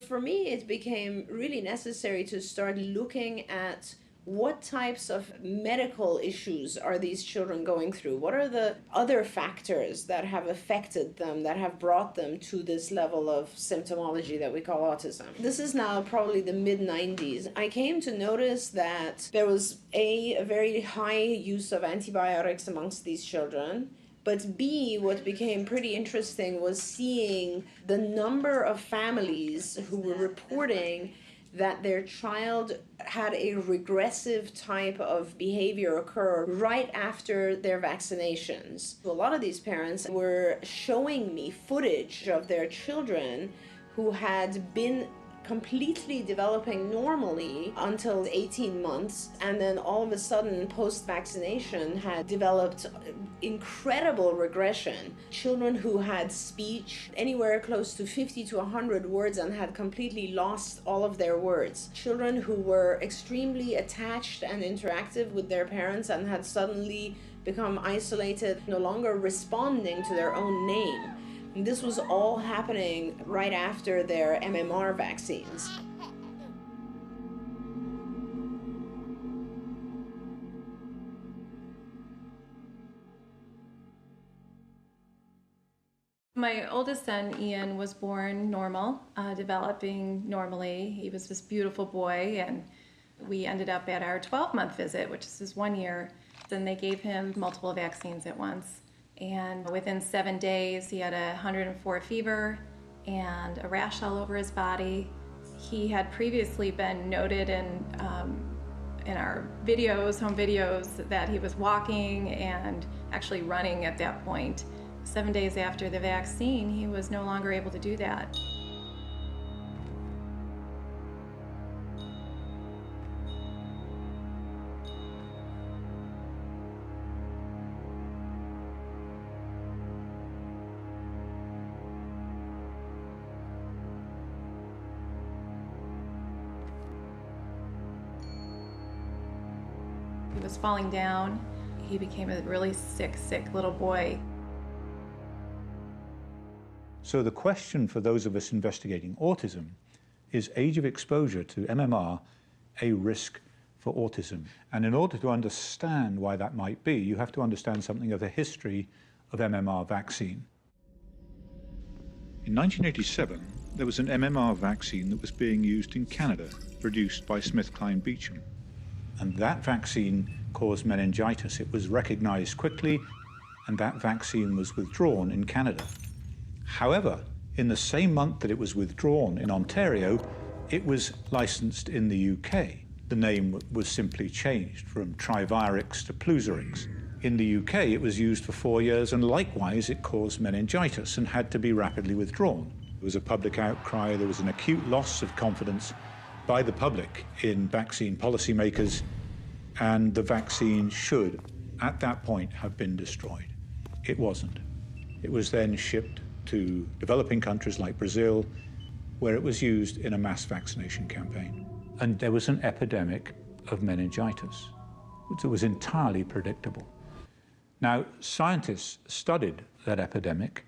For me, it became really necessary to start looking at what types of medical issues are these children going through? What are the other factors that have affected them, that have brought them to this level of symptomology that we call autism? This is now probably the mid-90s. I came to notice that there was a very high use of antibiotics amongst these children. But B, what became pretty interesting was seeing the number of families who were reporting that their child had a regressive type of behavior occur right after their vaccinations. A lot of these parents were showing me footage of their children who had been completely developing normally until 18 months, and then all of a sudden post-vaccination had developed incredible regression. Children who had speech anywhere close to 50 to 100 words and had completely lost all of their words. Children who were extremely attached and interactive with their parents and had suddenly become isolated, no longer responding to their own name. And this was all happening right after their MMR vaccines. My oldest son, Ian, was born normal, developing normally. He was this beautiful boy, and we ended up at our 12-month visit, which is his 1 year. Then they gave him multiple vaccines at once. And within 7 days, he had 104 fever and a rash all over his body. He had previously been noted in our videos, home videos, that he was walking and actually running at that point. 7 days after the vaccine, he was no longer able to do that. He was falling down. He became a really sick little boy. So the question for those of us investigating autism is age of exposure to MMR a risk for autism? And in order to understand why that might be, you have to understand something of the history of MMR vaccine. In 1987, there was an MMR vaccine that was being used in Canada, produced by SmithKline Beecham. And that vaccine caused meningitis. It was recognized quickly, and that vaccine was withdrawn in Canada. However, in the same month that it was withdrawn in Ontario, it was licensed in the UK. The name was simply changed from Trivirix to Pluzirix. In the UK, it was used for 4 years, and likewise, it caused meningitis and had to be rapidly withdrawn. There was a public outcry. There was an acute loss of confidence by the public in vaccine policymakers, and the vaccine should, at that point, have been destroyed. It wasn't. It was then shipped to developing countries like Brazil, where it was used in a mass vaccination campaign. And there was an epidemic of meningitis, which was entirely predictable. Now, scientists studied that epidemic,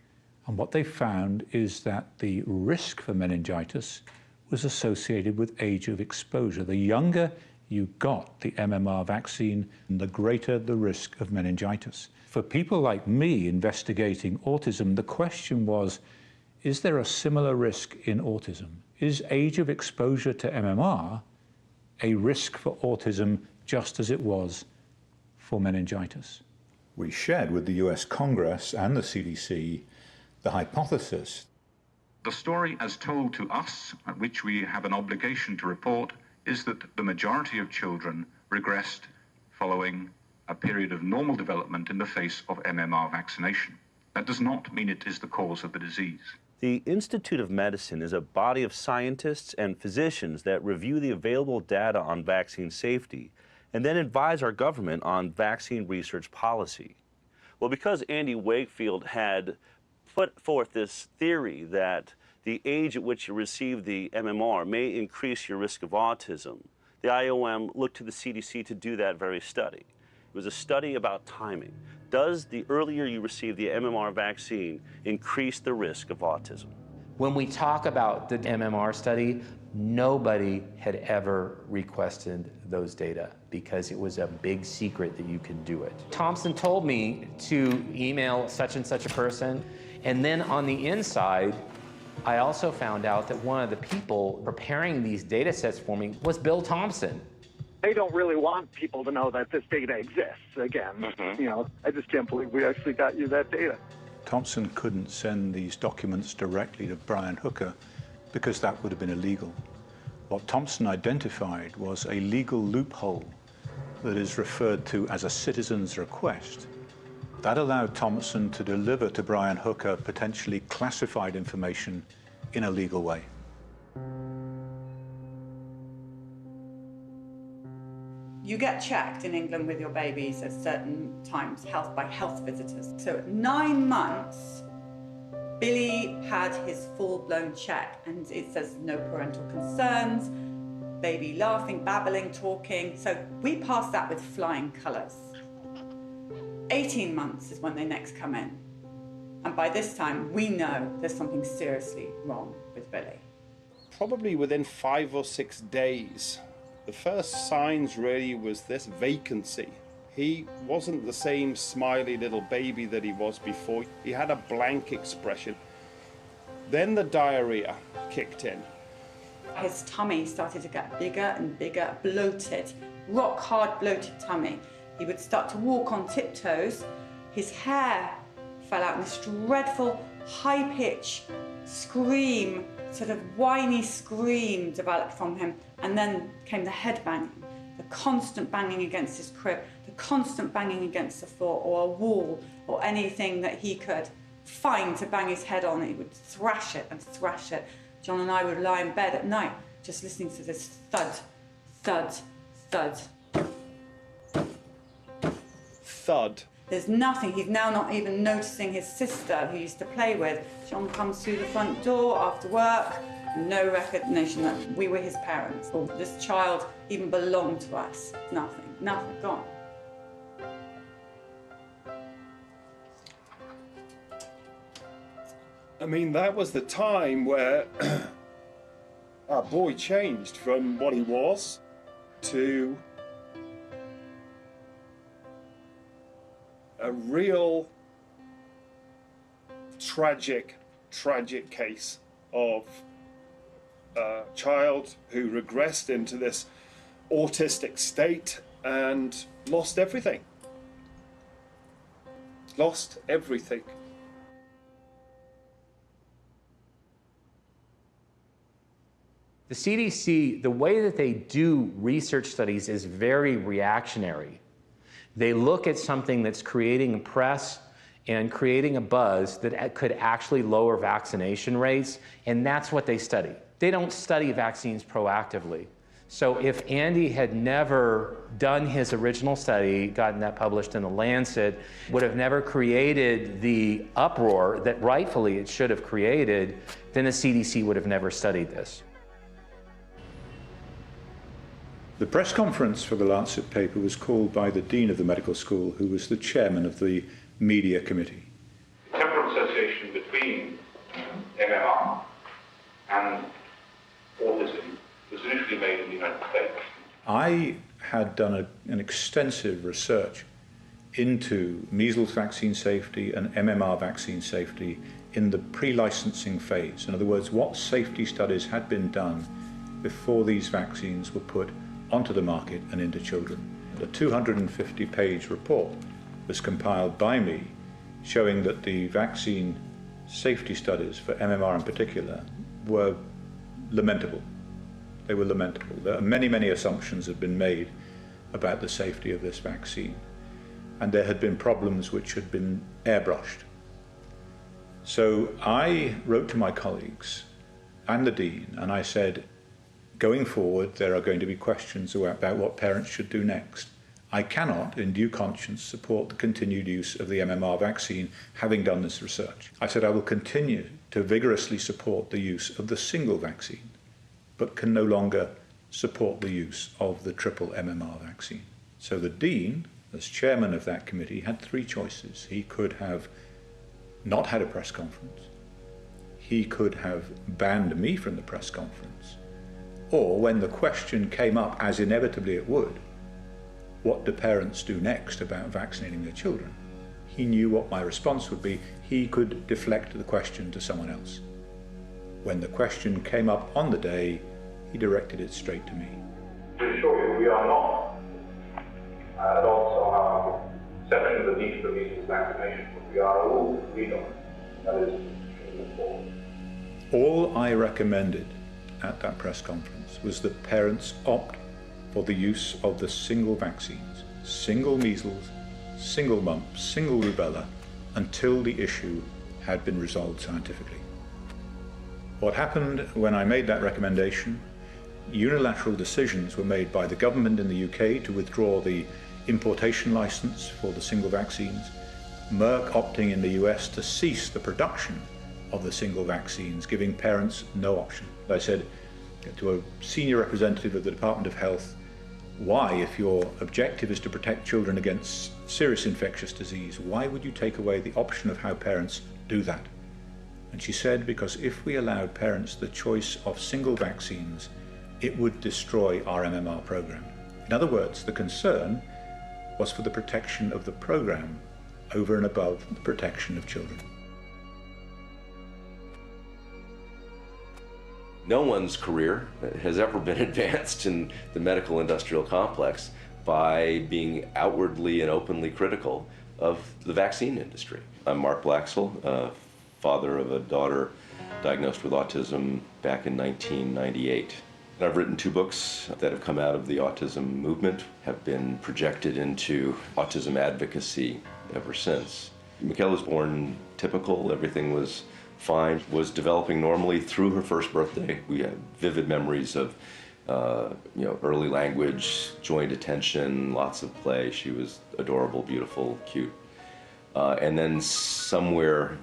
and what they found is that the risk for meningitis was associated with age of exposure. The younger you got the MMR vaccine, the greater the risk of meningitis. For people like me investigating autism, the question was, is there a similar risk in autism? Is age of exposure to MMR a risk for autism just as it was for meningitis? We shared with the US Congress and the CDC the hypothesis. The story as told to us, at which we have an obligation to report, is that the majority of children regressed following a period of normal development in the face of MMR vaccination. That does not mean it is the cause of the disease. The Institute of Medicine is a body of scientists and physicians that review the available data on vaccine safety and then advise our government on vaccine research policy. Well, because Andy Wakefield had put forth this theory that the age at which you receive the MMR may increase your risk of autism, the IOM looked to the CDC to do that very study. It was a study about timing. Does the earlier you receive the MMR vaccine increase the risk of autism? When we talk about the MMR study, nobody had ever requested those data because it was a big secret that you could do it. Thompson told me to email such and such a person, and then on the inside, I also found out that one of the people preparing these data sets for me was Bill Thompson. They don't really want people to know that this data exists. Again, you know, I just can't believe we actually got you that data. Thompson couldn't send these documents directly to Brian Hooker because that would have been illegal. What Thompson identified was a legal loophole that is referred to as a citizen's request. That allowed Thompson to deliver to Brian Hooker potentially classified information in a legal way. You get checked in England with your babies at certain times, by health visitors. So at 9 months, Billy had his full-blown check, and it says no parental concerns, baby laughing, babbling, talking. So we passed that with flying colours. 18 months is when they next come in. And by this time, we know there's something seriously wrong with Billy. Probably within 5 or 6 days, the first signs really was this vacancy. He wasn't the same smiley little baby that he was before. He had a blank expression. Then the diarrhea kicked in. His tummy started to get bigger and bigger, bloated, rock hard bloated tummy. He would start to walk on tiptoes. His hair fell out, and this dreadful high-pitched scream, sort of whiny scream developed from him. And then came the head banging, the constant banging against his crib, the constant banging against the floor or a wall or anything that he could find to bang his head on. He would thrash it and thrash it. John and I would lie in bed at night just listening to this thud, thud, thud. Thud. There's nothing. He's now not even noticing his sister who he used to play with. John comes through the front door after work. No recognition that we were his parents or this child even belonged to us. Nothing. Nothing. Gone. I mean, that was the time where our boy changed from what he was to a real tragic case of a child who regressed into this autistic state and lost everything. Lost everything. The CDC, the way that they do research studies is very reactionary. They look at something that's creating a press and creating a buzz that could actually lower vaccination rates, and that's what they study. They don't study vaccines proactively. So if Andy had never done his original study, gotten that published in the Lancet, would have never created the uproar that rightfully it should have created, then the CDC would have never studied this. The press conference for the Lancet paper was called by the Dean of the medical school, who was the chairman of the media committee. The temporal association between MMR and autism was initially made in the United States. I had done an extensive research into measles vaccine safety and MMR vaccine safety in the pre-licensing phase. In other words, what safety studies had been done before these vaccines were put onto the market and into children. A 250-page report was compiled by me showing that the vaccine safety studies for MMR in particular were lamentable. They were lamentable. There are many assumptions had been made about the safety of this vaccine, and there had been problems which had been airbrushed. So I wrote to my colleagues and the Dean, and I said, going forward, there are going to be questions about what parents should do next. I cannot, in due conscience, support the continued use of the MMR vaccine, having done this research. I said I will continue to vigorously support the use of the single vaccine, but can no longer support the use of the triple MMR vaccine. So the Dean, as chairman of that committee, had three choices. He could have not had a press conference. He could have banned me from the press conference. Or when the question came up, as inevitably it would, what do parents do next about vaccinating their children? He knew what my response would be. He could deflect the question to someone else. When the question came up on the day, he directed it straight to me. To assure you, we are not adults on our section of the need for measles vaccination, but we are all agreed on. That is extremely important. All I recommended at that press conference was that parents opt for the use of the single vaccines, single measles, single mumps, single rubella, until the issue had been resolved scientifically. What happened when I made that recommendation, unilateral decisions were made by the government in the UK to withdraw the importation license for the single vaccines, Merck opting in the US to cease the production of the single vaccines, giving parents no option. I said to a senior representative of the Department of Health, why, if your objective is to protect children against serious infectious disease, why would you take away the option of how parents do that. And she said, because if we allowed parents the choice of single vaccines, it would destroy our MMR program. In other words, the concern was for the protection of the program over and above the protection of children. No one's career has ever been advanced in the medical industrial complex by being outwardly and openly critical of the vaccine industry. I'm Mark Blaxell, father of a daughter diagnosed with autism back in 1998. I've written 2 books that have come out of the autism movement, have been projected into autism advocacy ever since. Michaela was born typical, everything was fine, was developing normally through her first birthday. We have vivid memories of early language, joint attention, lots of play. She was adorable, beautiful, cute. And then somewhere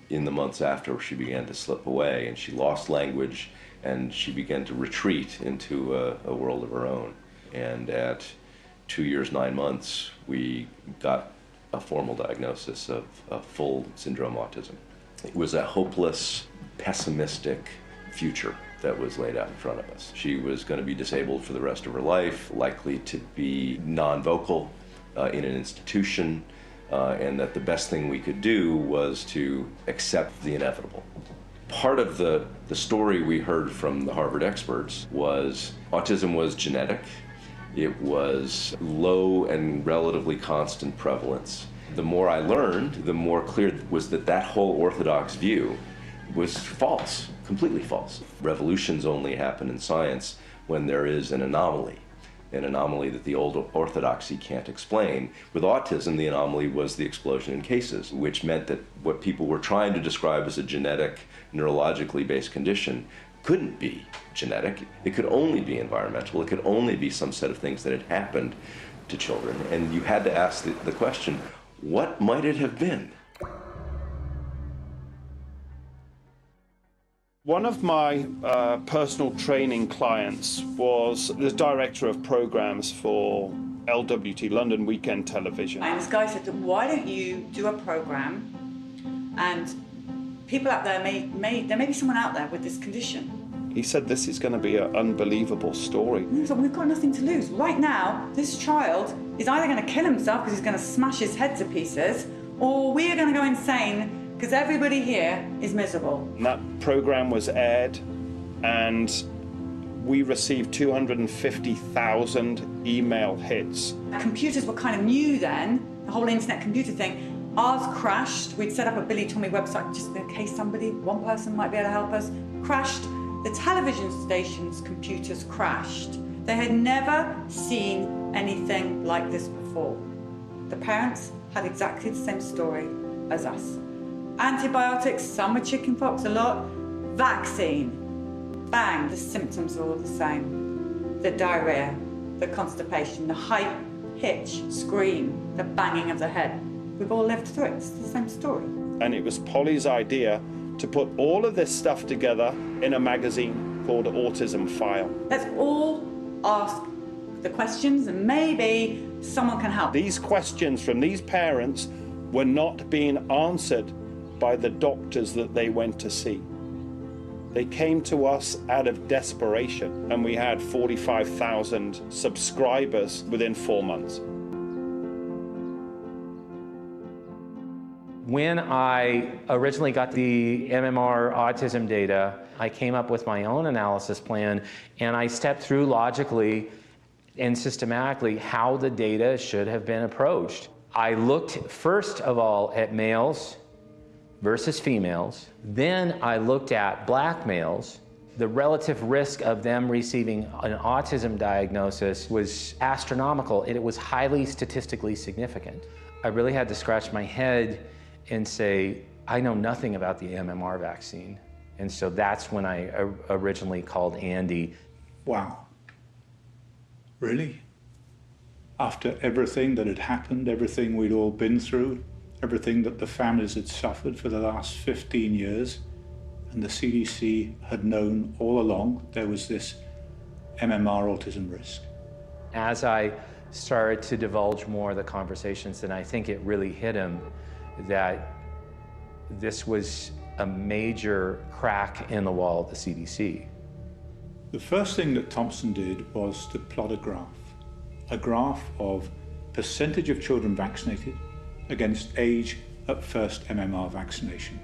in the months after, she began to slip away and she lost language and she began to retreat into a world of her own. And at 2 years, 9 months, we got a formal diagnosis of full syndrome autism. It was a hopeless, pessimistic future that was laid out in front of us. She was going to be disabled for the rest of her life, likely to be non-vocal in an institution, and that the best thing we could do was to accept the inevitable. Part of the story we heard from the Harvard experts was autism was genetic, it was low and relatively constant prevalence. The more I learned, the more clear it was that that whole orthodox view was false, completely false. Revolutions only happen in science when there is an anomaly that the old orthodoxy can't explain. With autism, the anomaly was the explosion in cases, which meant that what people were trying to describe as a genetic, neurologically based condition couldn't be genetic. It could only be environmental. It could only be some set of things that had happened to children. And you had to ask the question, what might it have been? One of my personal training clients was the director of programs for LWT, London Weekend Television. And this guy said, why don't you do a program and people out there there may be someone out there with this condition. He said this is going to be an unbelievable story. So we've got nothing to lose. Right now, this child is either going to kill himself because he's going to smash his head to pieces, or we are going to go insane because everybody here is miserable. And that program was aired, and we received 250,000 email hits. Computers were kind of new then, the whole internet computer thing. Ours crashed. We'd set up a Billy Tommy website just in case one person might be able to help us. Crashed. The television station's computers crashed. They had never seen anything like this before. The parents had exactly the same story as us. Antibiotics, some were chickenpox, a lot. Vaccine, bang, the symptoms are all the same. The diarrhea, the constipation, the high pitch scream, the banging of the head. We've all lived through it, it's the same story. And it was Polly's idea to put all of this stuff together in a magazine called Autism File. Let's all ask the questions and maybe someone can help. These questions from these parents were not being answered by the doctors that they went to see. They came to us out of desperation, and we had 45,000 subscribers within 4 months. When I originally got the MMR autism data, I came up with my own analysis plan, and I stepped through logically and systematically how the data should have been approached. I looked first of all at males versus females. Then I looked at black males. The relative risk of them receiving an autism diagnosis was astronomical, and it was highly statistically significant. I really had to scratch my head and say, I know nothing about the MMR vaccine. And so that's when I originally called Andy. Wow. Really? After everything that had happened, everything we'd all been through, everything that the families had suffered for the last 15 years, and the CDC had known all along there was this MMR autism risk. As I started to divulge more of the conversations, then I think it really hit him that this was a major crack in the wall of the CDC. The first thing that Thompson did was to plot a graph of percentage of children vaccinated against age at first MMR vaccination.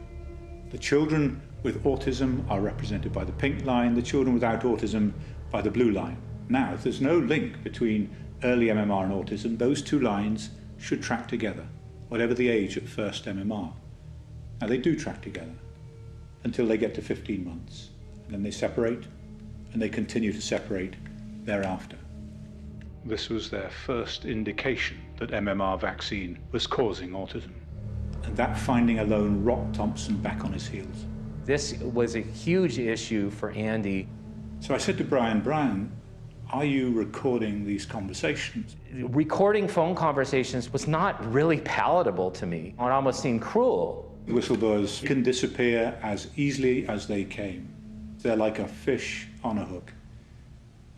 The children with autism are represented by the pink line, the children without autism by the blue line. Now, if there's no link between early MMR and autism, those two lines should track together, whatever the age at first MMR. Now, they do track together until they get to 15 months. And then they separate, and they continue to separate thereafter. This was their first indication that MMR vaccine was causing autism. And that finding alone rocked Thompson back on his heels. This was a huge issue for Andy. So I said to Brian, are you recording these conversations? Recording phone conversations was not really palatable to me. It almost seemed cruel. Whistleblowers can disappear as easily as they came. They're like a fish on a hook.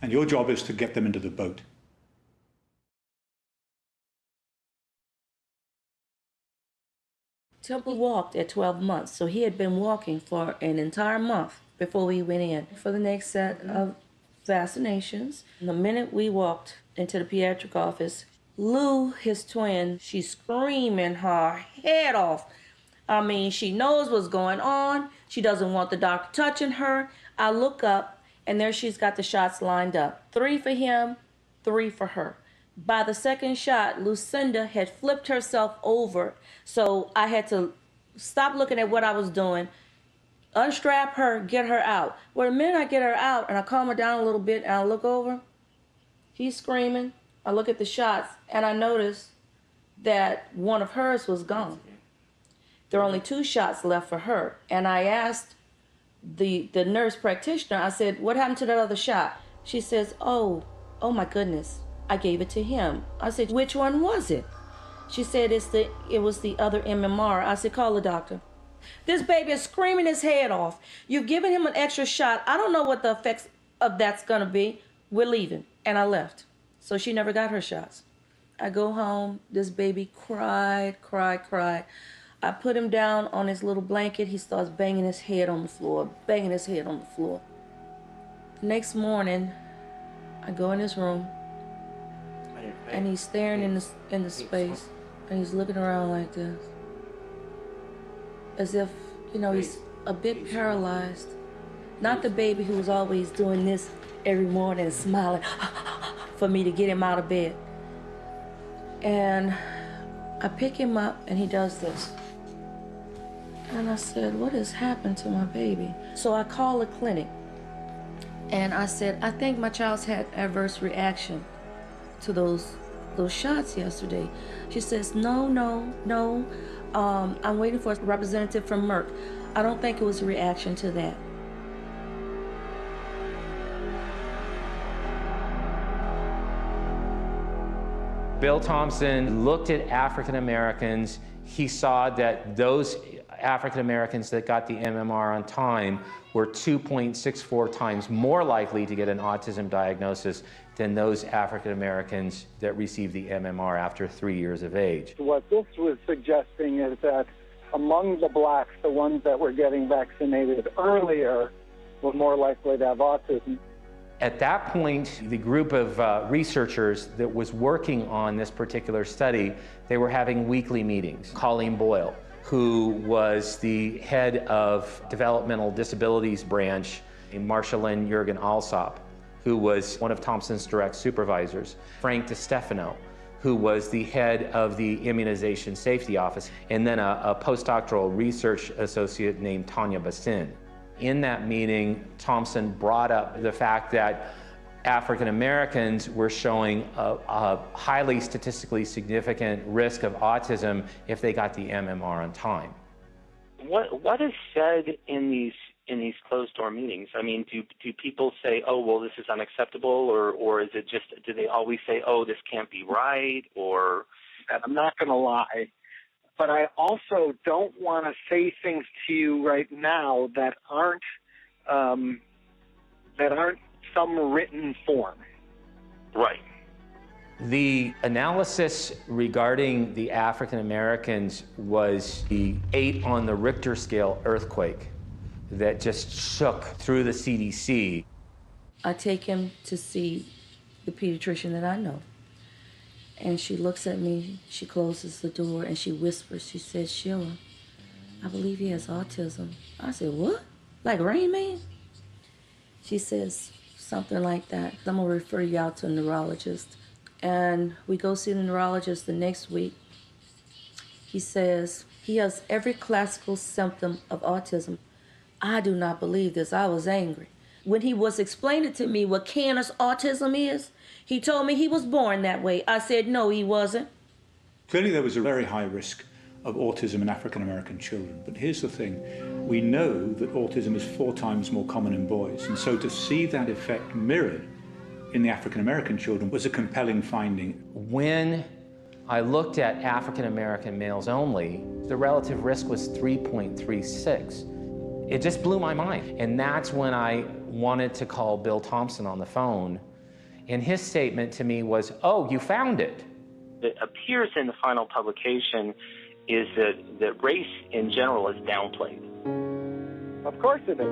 And your job is to get them into the boat. Temple walked at 12 months, so he had been walking for an entire month before we went in for the next set of vaccinations. And the minute we walked into the pediatric office, Lou, his twin, she's screaming her head off. I mean, she knows what's going on. She doesn't want the doctor touching her. I look up, and there she's got the shots lined up. 3 for him, 3 for her. By the second shot, Lucinda had flipped herself over, so I had to stop looking at what I was doing, unstrap her, get her out. Well, the minute I get her out and I calm her down a little bit and I look over, he's screaming. I look at the shots and I notice that one of hers was gone. There are only 2 shots left for her. And I asked the nurse practitioner, I said, what happened to that other shot? She says, oh my goodness, I gave it to him. I said, which one was it? She said, it was the other MMR. I said, call the doctor. This baby is screaming his head off. You've given him an extra shot. I don't know what the effects of that's gonna be. We're leaving. And I left. So she never got her shots. I go home, this baby cried. I put him down on his little blanket. He starts banging his head on the floor. The next morning, I go in his room, and he's staring in the space, and he's looking around like this, as if, he's a bit paralyzed. Not the baby who was always doing this every morning and smiling for me to get him out of bed. And I pick him up, and he does this. And I said, what has happened to my baby? So I called the clinic, and I said, I think my child's had adverse reaction to those shots yesterday. She says, no. I'm waiting for a representative from Merck. I don't think it was a reaction to that. Bill Thompson looked at African Americans. He saw that those African Americans that got the MMR on time were 2.64 times more likely to get an autism diagnosis than those African Americans that received the MMR after 3 years of age. What this was suggesting is that among the blacks, the ones that were getting vaccinated earlier were more likely to have autism. At that point, the group of researchers that was working on this particular study, they were having weekly meetings. Colleen Boyle, who was the head of developmental disabilities branch, and Marshalyn Jurgen Alsop, who was one of Thompson's direct supervisors, Frank DiStefano, who was the head of the immunization safety office, and then a postdoctoral research associate named Tanya Bassin. In that meeting, Thompson brought up the fact that African Americans were showing a highly statistically significant risk of autism if they got the MMR on time. What is said in these closed-door meetings? I mean, do people say, oh, well, this is unacceptable, or is it just, do they always say, oh, this can't be right, or? I'm not going to lie, but I also don't want to say things to you right now that aren't some written form. Right. The analysis regarding the African Americans was the 8 on the Richter scale earthquake that just shook through the CDC. I take him to see the pediatrician that I know. And she looks at me, she closes the door, and she whispers, she says, "Sheila, I believe he has autism." I said, "What? Like Rain Man?" She says something like that. "I'm gonna refer you out to a neurologist." And we go see the neurologist the next week. He says he has every classical symptom of autism. I do not believe this. I was angry. When he was explaining to me what Candace autism is, he told me he was born that way. I said, no, he wasn't. Clearly there was a very high risk of autism in African American children. But here's the thing. We know that autism is 4 times more common in boys. And so to see that effect mirrored in the African American children was a compelling finding. When I looked at African American males only, the relative risk was 3.36. It just blew my mind. And that's when I wanted to call Bill Thompson on the phone. And his statement to me was, "Oh, you found it." It appears in the final publication is that race in general is downplayed. Of course it is.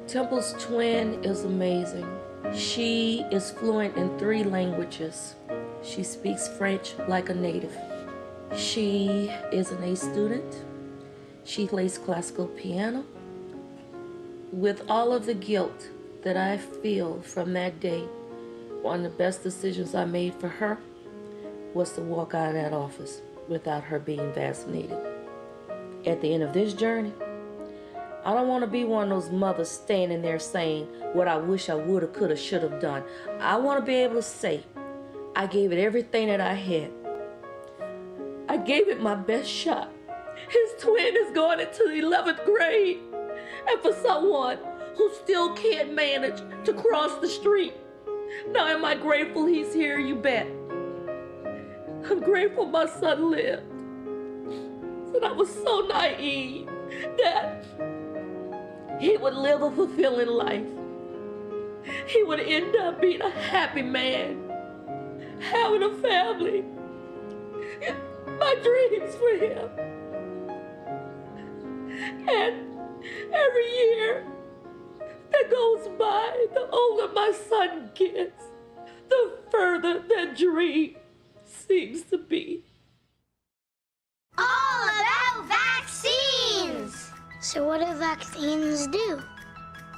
Temple's twin is amazing. She is fluent in 3 languages. She speaks French like a native. She is an A student. She plays classical piano. With all of the guilt that I feel from that day, one of the best decisions I made for her was to walk out of that office without her being vaccinated. At the end of this journey, I don't want to be one of those mothers standing there saying what I wish I would have, could have, should have done. I want to be able to say, I gave it everything that I had. I gave it my best shot. His twin is going into the 11th grade. And for someone who still can't manage to cross the street, now am I grateful he's here? You bet. I'm grateful my son lived. And I was so naive that he would live a fulfilling life. He would end up being a happy man, having a family. My dreams for him. And every year that goes by, the older my son gets, the further that dream seems to be. All about vaccines! So what do vaccines do?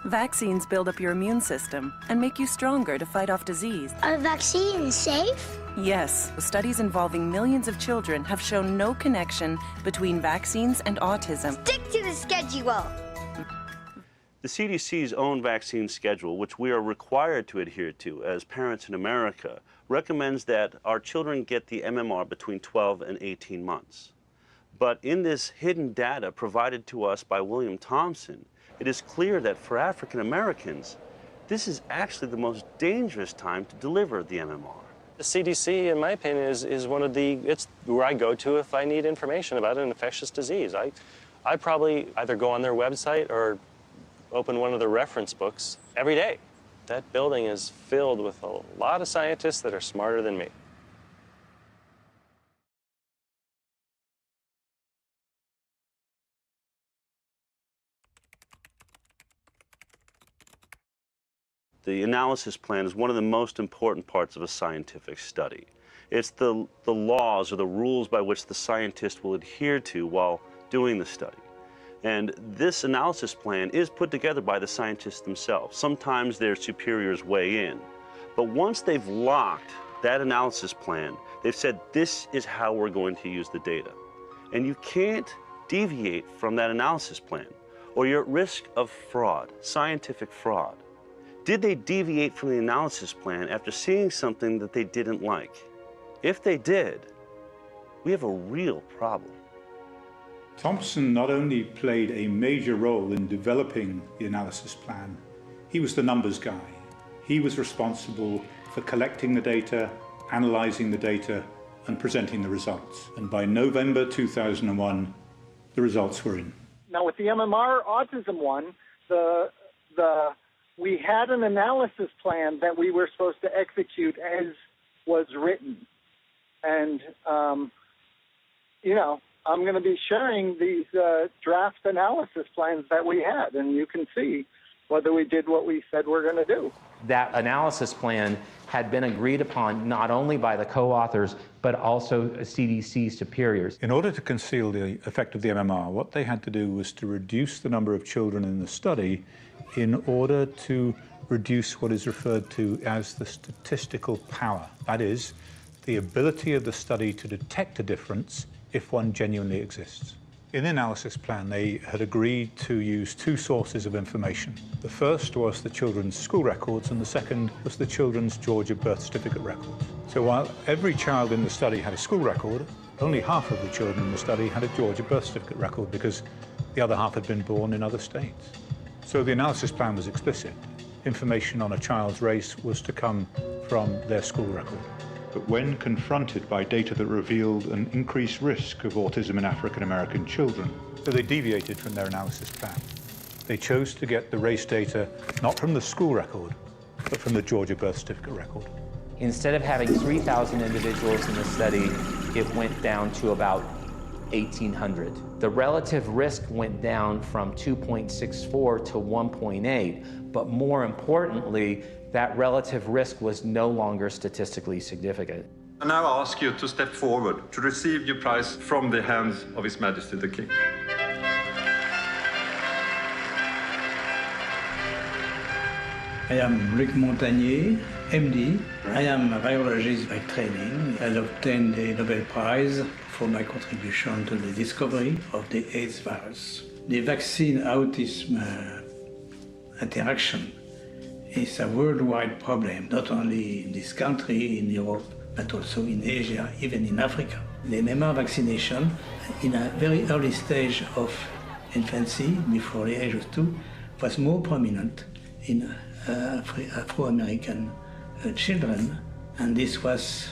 Vaccines build up your immune system and make you stronger to fight off disease. Are vaccines safe? Yes. Studies involving millions of children have shown no connection between vaccines and autism. Stick to the schedule. The CDC's own vaccine schedule, which we are required to adhere to as parents in America, recommends that our children get the MMR between 12 and 18 months. But in this hidden data provided to us by William Thompson, it is clear that for African Americans, this is actually the most dangerous time to deliver the MMR. The CDC, in my opinion, is one of it's where I go to if I need information about an infectious disease. I probably either go on their website or open one of their reference books every day. That building is filled with a lot of scientists that are smarter than me. The analysis plan is one of the most important parts of a scientific study. It's the laws or the rules by which the scientist will adhere to while doing the study. And this analysis plan is put together by the scientists themselves. Sometimes their superiors weigh in. But once they've locked that analysis plan, they've said this is how we're going to use the data. And you can't deviate from that analysis plan or you're at risk of fraud, scientific fraud. Did they deviate from the analysis plan after seeing something that they didn't like? If they did, we have a real problem. Thompson not only played a major role in developing the analysis plan, he was the numbers guy. He was responsible for collecting the data, analyzing the data, and presenting the results. And by November 2001, the results were in. Now with the MMR autism one, we had an analysis plan that we were supposed to execute as was written. And, I'm going to be sharing these draft analysis plans that we had, and you can see whether we did what we said we're going to do. That analysis plan had been agreed upon not only by the co-authors, but also CDC superiors. In order to conceal the effect of the MMR, what they had to do was to reduce the number of children in the study in order to reduce what is referred to as the statistical power. That is, the ability of the study to detect a difference if one genuinely exists. In the analysis plan, they had agreed to use two sources of information. The first was the children's school records, and the second was the children's Georgia birth certificate records. So while every child in the study had a school record, only half of the children in the study had a Georgia birth certificate record because the other half had been born in other states. So the analysis plan was explicit. Information on a child's race was to come from their school record. But when confronted by data that revealed an increased risk of autism in African American children, so they deviated from their analysis plan. They chose to get the race data not from the school record, but from the Georgia birth certificate record. Instead of having 3,000 individuals in the study, it went down to about 1,800. The relative risk went down from 2.64 to 1.8, but more importantly, that relative risk was no longer statistically significant. I now ask you to step forward to receive your prize from the hands of His Majesty the King. I am Luc Montagnier, MD. I am a virologist by training. I obtained the Nobel Prize for my contribution to the discovery of the AIDS virus. The vaccine-autism interaction is a worldwide problem, not only in this country, in Europe, but also in Asia, even in Africa. The MMR vaccination, in a very early stage of infancy, before the age of 2, was more prominent in Afro-American children, and this was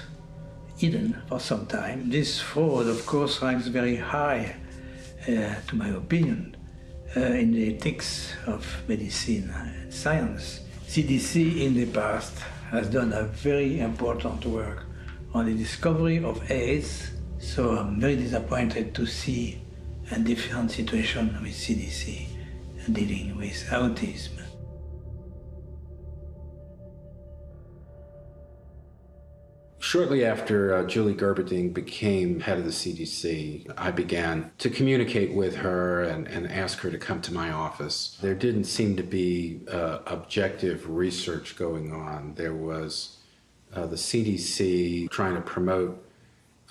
hidden for some time. This fraud, of course, ranks very high, to my opinion, in the ethics of medicine and science. CDC in the past has done a very important work on the discovery of AIDS, so I'm very disappointed to see a different situation with CDC dealing with autism. Shortly after Julie Gerberding became head of the CDC, I began to communicate with her and ask her to come to my office. There didn't seem to be objective research going on. There was the CDC trying to promote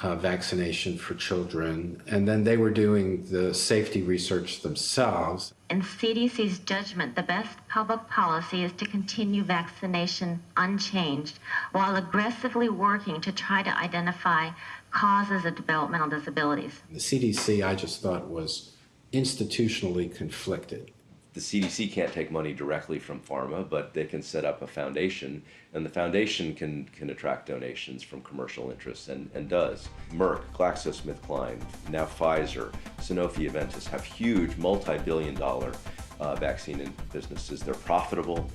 vaccination for children, and then they were doing the safety research themselves. In CDC's judgment, the best public policy is to continue vaccination unchanged while aggressively working to try to identify causes of developmental disabilities. The CDC, I just thought, was institutionally conflicted. The CDC can't take money directly from pharma, but they can set up a foundation, and the foundation can attract donations from commercial interests, and does. Merck, GlaxoSmithKline, now Pfizer, Sanofi, Aventis have huge multi-billion-dollar vaccine businesses. They're profitable,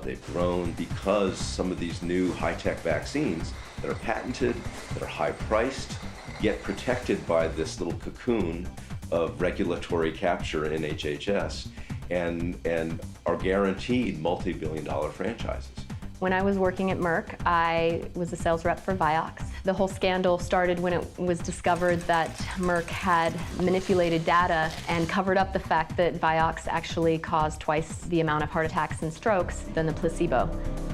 they've grown because some of these new high-tech vaccines that are patented, that are high-priced, get protected by this little cocoon of regulatory capture in HHS, and are guaranteed multi-billion-dollar franchises. When I was working at Merck, I was a sales rep for Vioxx. The whole scandal started when it was discovered that Merck had manipulated data and covered up the fact that Vioxx actually caused twice the amount of heart attacks and strokes than the placebo.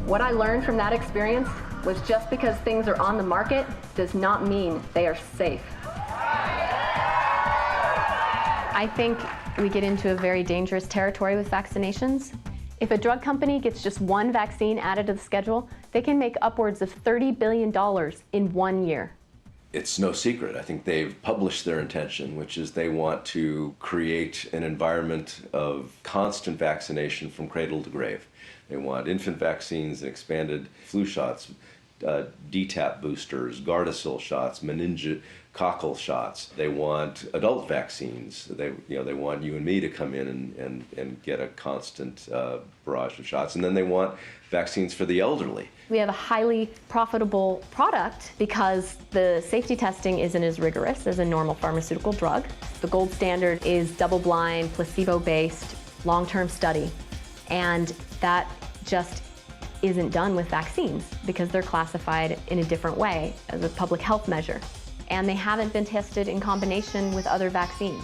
What I learned from that experience was just because things are on the market does not mean they are safe. I think we get into a very dangerous territory with vaccinations. If a drug company gets just one vaccine added to the schedule, they can make upwards of $30 billion in 1 year. It's no secret. I think they've published their intention, which is they want to create an environment of constant vaccination from cradle to grave. They want infant vaccines and expanded flu shots, DTaP boosters, Gardasil shots, meningococcal shots. They want adult vaccines. They want you and me to come in and get a constant barrage of shots. And then they want vaccines for the elderly. We have a highly profitable product because the safety testing isn't as rigorous as a normal pharmaceutical drug. The gold standard is double-blind, placebo-based, long-term study. And that just isn't done with vaccines because they're classified in a different way as a public health measure. And they haven't been tested in combination with other vaccines.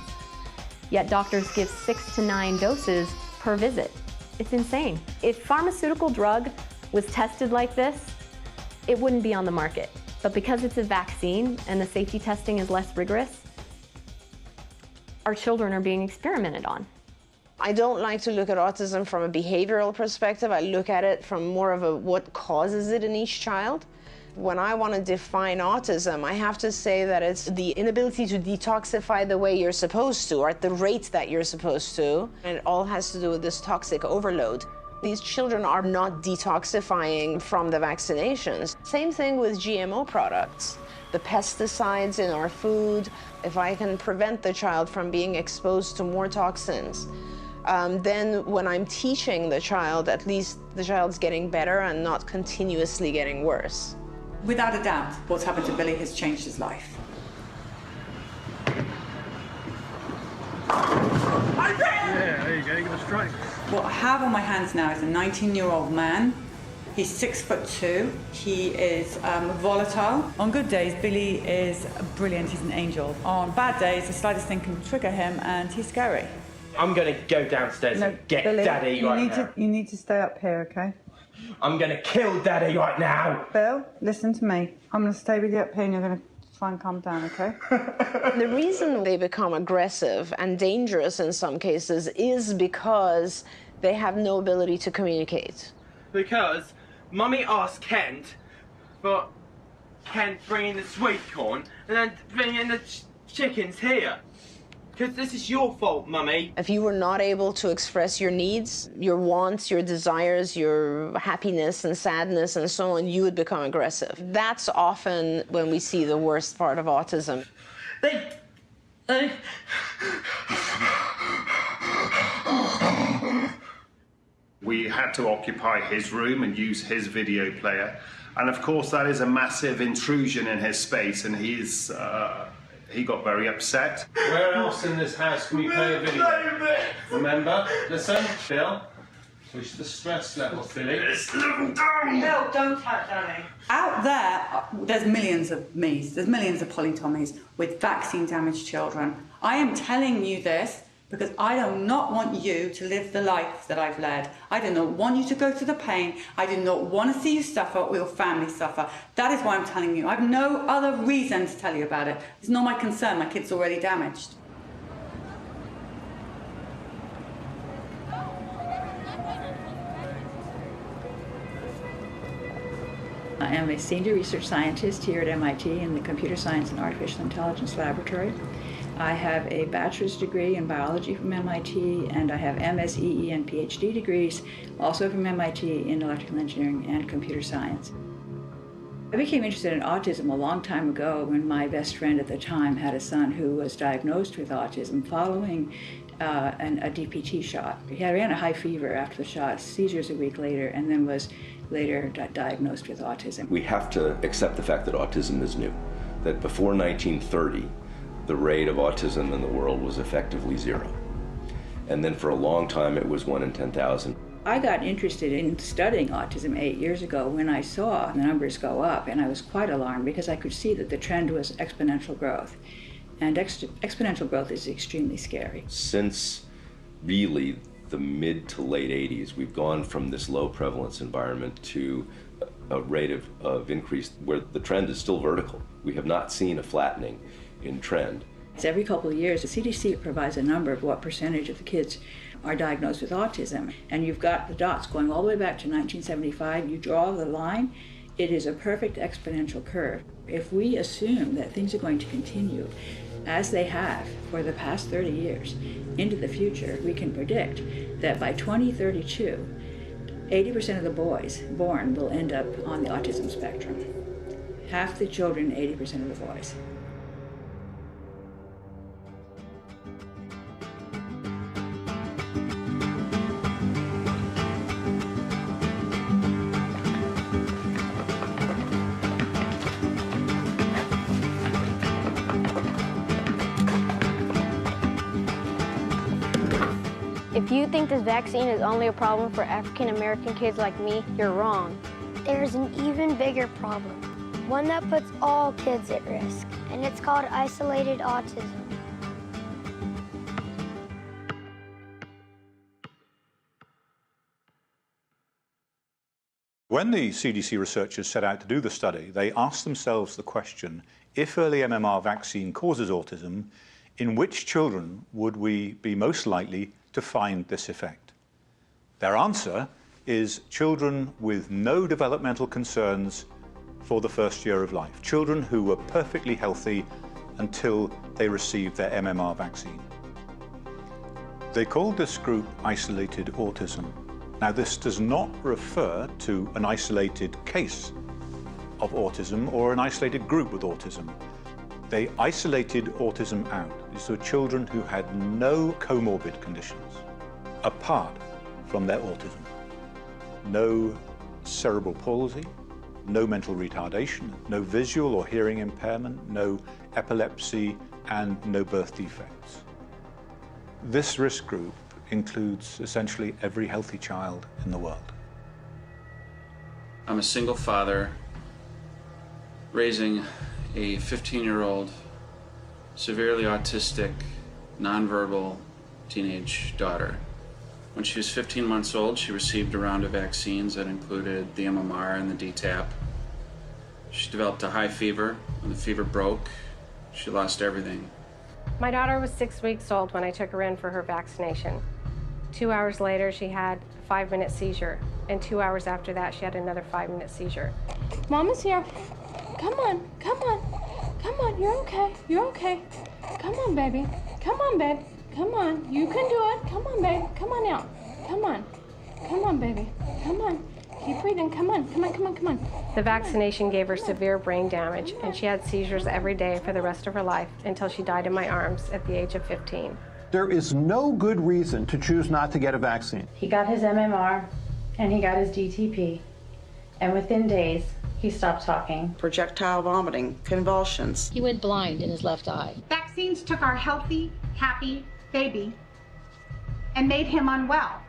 Yet doctors give 6 to 9 doses per visit. It's insane. If pharmaceutical drug was tested like this, it wouldn't be on the market. But because it's a vaccine and the safety testing is less rigorous, our children are being experimented on. I don't like to look at autism from a behavioral perspective. I look at it from more of a what causes it in each child. When I want to define autism, I have to say that it's the inability to detoxify the way you're supposed to, or at the rate that you're supposed to. And it all has to do with this toxic overload. These children are not detoxifying from the vaccinations. Same thing with GMO products. The pesticides in our food, if I can prevent the child from being exposed to more toxins, then when I'm teaching the child, at least the child's getting better and not continuously getting worse. Without a doubt, what's happened to Billy has changed his life. Yeah, there you go, give it a strike. What I have on my hands now is a 19-year-old man. He's 6'2". He is volatile. On good days, Billy is brilliant. He's an angel. On bad days, the slightest thing can trigger him, and he's scary. I'm going to go downstairs and get Billy, Daddy right now. You need to stay up here, okay? I'm going to kill Daddy right now. Bill, listen to me. I'm going to stay with you up here, and you're going to try and calm down, okay? The reason they become aggressive and dangerous in some cases is because they have no ability to communicate. Because Mummy asked Kent for Kent bringing the sweet corn and then bringing the chickens here. Because this is your fault, Mummy. If you were not able to express your needs, your wants, your desires, your happiness and sadness and so on, you would become aggressive. That's often when we see the worst part of autism. We had to occupy his room and use his video player. And of course that is a massive intrusion in his space, and he got very upset. Where else in this house can we play a video? Remember? Listen, Bill. Push the stress level, Billy. Bill, don't touch Danny. Out there, there's millions of me's, there's millions of polytommies with vaccine-damaged children. I am telling you this because I do not want you to live the life that I've led. I do not want you to go through the pain. I do not want to see you suffer or your family suffer. That is why I'm telling you. I have no other reason to tell you about it. It's not my concern. My kid's already damaged. I am a senior research scientist here at MIT in the Computer Science and Artificial Intelligence Laboratory. I have a bachelor's degree in biology from MIT, and I have MSEE and Ph.D. degrees, also from MIT in electrical engineering and computer science. I became interested in autism a long time ago when my best friend at the time had a son who was diagnosed with autism following a DPT shot. He ran a high fever after the shot, seizures a week later, and then was later diagnosed with autism. We have to accept the fact that autism is new, that before 1930, the rate of autism in the world was effectively 0. And then for a long time, it was 1 in 10,000. I got interested in studying autism 8 years ago when I saw the numbers go up, and I was quite alarmed because I could see that the trend was exponential growth. And exponential growth is extremely scary. Since really the mid to late 80s, we've gone from this low prevalence environment to a rate of increase where the trend is still vertical. We have not seen a flattening in trend. It's every couple of years, the CDC provides a number of what percentage of the kids are diagnosed with autism. And you've got the dots going all the way back to 1975. You draw the line, it is a perfect exponential curve. If we assume that things are going to continue as they have for the past 30 years into the future, we can predict that by 2032, 80% of the boys born will end up on the autism spectrum. Half the children, 80% of the boys. If you think this vaccine is only a problem for African American kids like me, you're wrong. There's an even bigger problem, one that puts all kids at risk, and it's called isolated autism. When the CDC researchers set out to do the study, they asked themselves the question, if early MMR vaccine causes autism, in which children would we be most likely to find this effect? Their answer is children with no developmental concerns for the first year of life, children who were perfectly healthy until they received their MMR vaccine. They called this group isolated autism. Now, this does not refer to an isolated case of autism or an isolated group with autism. They isolated autism out. These were children who had no comorbid conditions apart from their autism. No cerebral palsy, no mental retardation, no visual or hearing impairment, no epilepsy, and no birth defects. This risk group includes essentially every healthy child in the world. I'm a single father raising a 15-year-old, severely autistic, nonverbal teenage daughter. When she was 15 months old, she received a round of vaccines that included the MMR and the DTaP. She developed a high fever. When the fever broke, she lost everything. My daughter was 6 weeks old when I took her in for her vaccination. 2 hours later, she had a 5-minute seizure, and 2 hours after that, she had another 5-minute seizure. Mom is here. Come on, come on, come on, you're okay, you're okay. Come on, baby, come on, babe, come on, you can do it. Come on, babe, come on out, come on, baby, come on. Keep breathing, come on, come on, come on, come on. The vaccination gave her severe brain damage, and she had seizures every day for the rest of her life until she died in my arms at the age of 15. There is no good reason to choose not to get a vaccine. He got his MMR and he got his DTP, and within days, he stopped talking. Projectile vomiting, convulsions. He went blind in his left eye. Vaccines took our healthy, happy baby and made him unwell.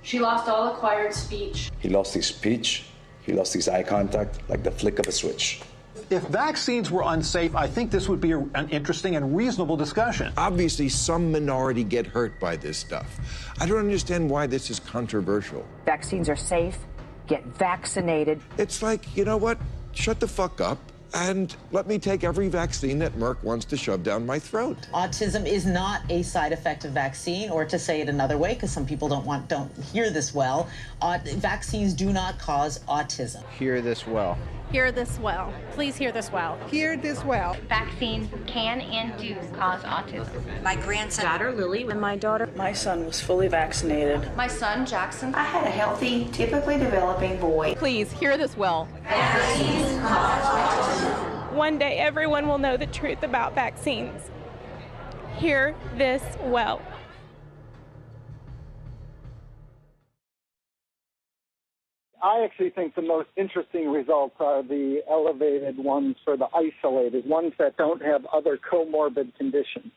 She lost all acquired speech. He lost his speech, he lost his eye contact, like the flick of a switch. If vaccines were unsafe, I think this would be an interesting and reasonable discussion. Obviously, some minority get hurt by this stuff. I don't understand why this is controversial. Vaccines are safe. Get vaccinated. It's like, you know what? Shut the fuck up and let me take every vaccine that Merck wants to shove down my throat. Autism is not a side effect of vaccine, or to say it another way, because some people don't hear this well, vaccines do not cause autism. Hear this well. Hear this well. Please hear this well. Hear this well. Vaccines can and do cause autism. My grandson, Daughter Lily and my daughter. my son was fully vaccinated. My son, Jackson. I had a healthy, typically developing boy. Please hear this well. Vaccines cause autism. One day everyone will know the truth about vaccines. Hear this well. I actually think the most interesting results are the elevated ones for the isolated, ones that don't have other comorbid conditions.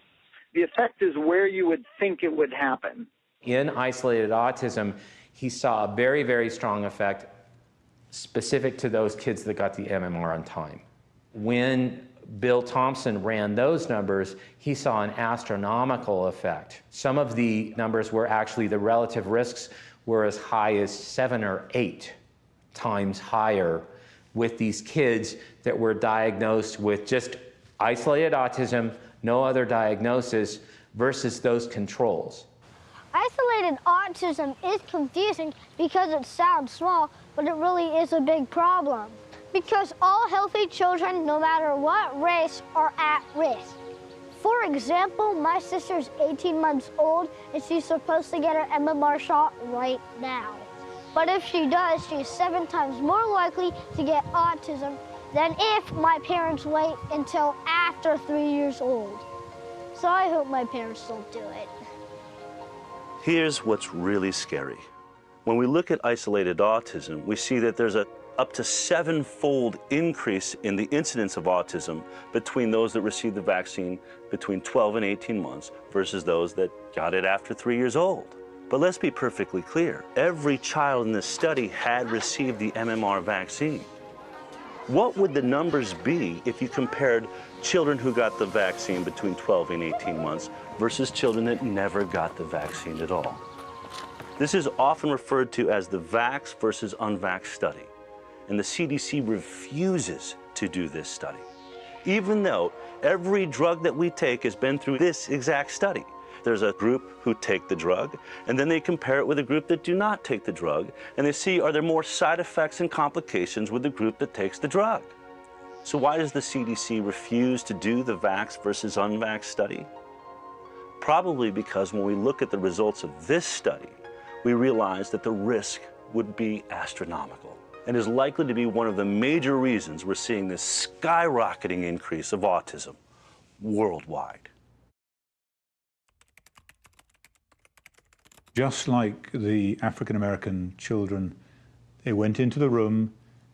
The effect is where you would think it would happen. In isolated autism, he saw a very, very strong effect specific to those kids that got the MMR on time. When Bill Thompson ran those numbers, he saw an astronomical effect. Some of the numbers were actually, the relative risks were as high as 7 or 8 times higher with these kids that were diagnosed with just isolated autism, no other diagnosis, versus those controls. Isolated autism is confusing because it sounds small, but it really is a big problem. Because all healthy children, no matter what race, are at risk. For example, my sister's 18 months old and she's supposed to get her MMR shot right now. But if she does, she's 7 times more likely to get autism than if my parents wait until after 3 years old. So I hope my parents don't do it. Here's what's really scary. When we look at isolated autism, we see that there's a up to 7-fold increase in the incidence of autism between those that received the vaccine between 12 and 18 months versus those that got it after 3 years old. But let's be perfectly clear. Every child in this study had received the MMR vaccine. What would the numbers be if you compared children who got the vaccine between 12 and 18 months versus children that never got the vaccine at all? This is often referred to as the vax versus unvaxxed study, and the CDC refuses to do this study, even though every drug that we take has been through this exact study. There's a group who take the drug, and then they compare it with a group that do not take the drug, and they see, are there more side effects and complications with the group that takes the drug? So why does the CDC refuse to do the vax versus unvaxxed study? Probably because when we look at the results of this study, we realize that the risk would be astronomical and is likely to be one of the major reasons we're seeing this skyrocketing increase of autism worldwide. Just like the African American children, they went into the room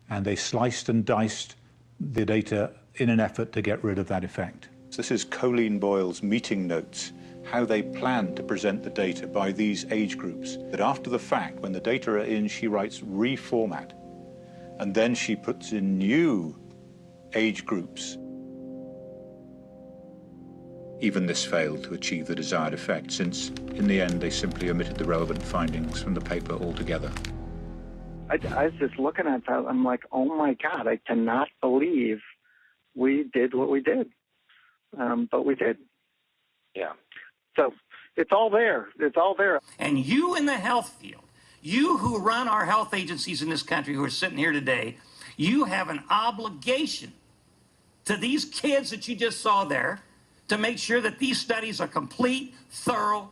and they sliced and diced the data in an effort to get rid of that effect. This is Colleen Boyle's meeting notes, how they plan to present the data by these age groups. That after the fact, when the data are in, she writes reformat, and then she puts in new age groups. Even this failed to achieve the desired effect, since in the end they simply omitted the relevant findings from the paper altogether. I was just looking at that, I'm like, oh my God, I cannot believe we did what we did. But we did. Yeah. So it's all there. It's all there. And you in the health field, you who run our health agencies in this country who are sitting here today, you have an obligation to these kids that you just saw there to make sure that these studies are complete, thorough,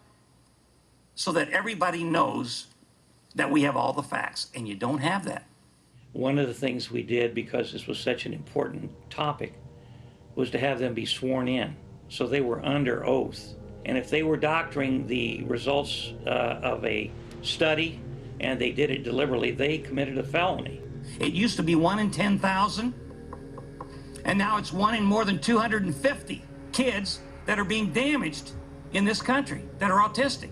so that everybody knows that we have all the facts, and you don't have that. One of the things we did, because this was such an important topic, was to have them be sworn in. So they were under oath. And if they were doctoring the results of a study and they did it deliberately, they committed a felony. It used to be 1 in 10,000, and now it's 1 in more than 250 kids that are being damaged in this country that are autistic.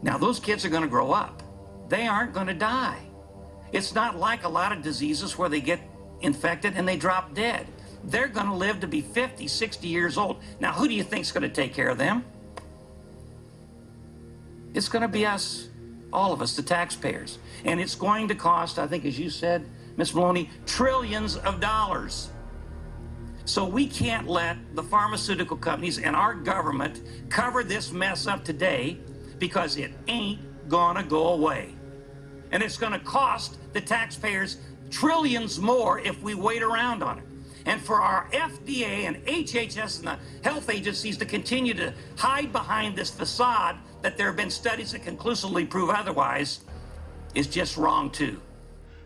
Now, those kids are going to grow up. They aren't going to die. It's not like a lot of diseases where they get infected and they drop dead. They're going to live to be 50, 60 years old. Now, who do you think is going to take care of them? It's going to be us, all of us, the taxpayers. And it's going to cost, I think, as you said, Ms. Maloney, trillions of dollars. So we can't let the pharmaceutical companies and our government cover this mess up today, because it ain't gonna go away. And it's gonna cost the taxpayers trillions more if we wait around on it. And for our FDA and HHS and the health agencies to continue to hide behind this facade that there have been studies that conclusively prove otherwise is just wrong too.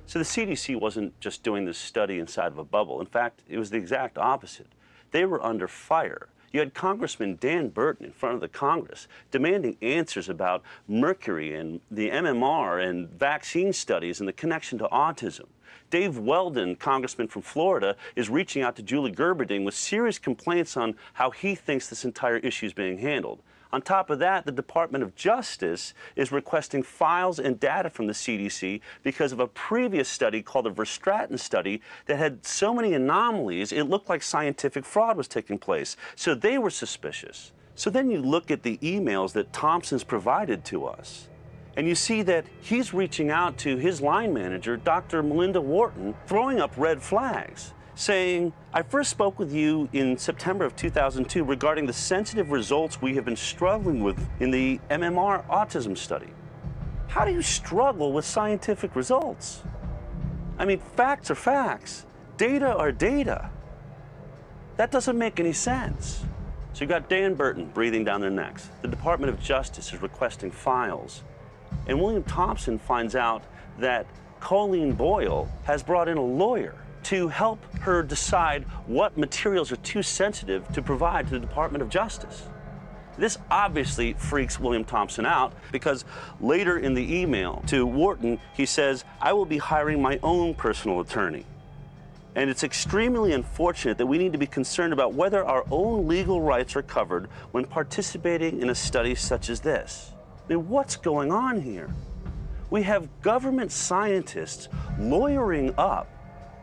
So the CDC wasn't just doing this study inside of a bubble. In fact, it was the exact opposite. They were under fire. You had Congressman Dan Burton in front of the Congress demanding answers about mercury and the MMR and vaccine studies and the connection to autism. Dave Weldon, congressman from Florida, is reaching out to Julie Gerberding with serious complaints on how he thinks this entire issue is being handled. On top of that, the Department of Justice is requesting files and data from the CDC because of a previous study called the Verstraeten study that had so many anomalies, it looked like scientific fraud was taking place. So they were suspicious. So then you look at the emails that Thompson's provided to us, and you see that he's reaching out to his line manager, Dr. Melinda Wharton, throwing up red flags, saying, I first spoke with you in September of 2002 regarding the sensitive results we have been struggling with in the MMR autism study. How do you struggle with scientific results? I mean, facts are facts. Data are data. That doesn't make any sense. So you got Dan Burton breathing down their necks. The Department of Justice is requesting files. And William Thompson finds out that Colleen Boyle has brought in a lawyer to help her decide what materials are too sensitive to provide to the Department of Justice. This obviously freaks William Thompson out, because later in the email to Wharton, he says, "I will be hiring my own personal attorney." And it's extremely unfortunate that we need to be concerned about whether our own legal rights are covered when participating in a study such as this. I mean, what's going on here? We have government scientists lawyering up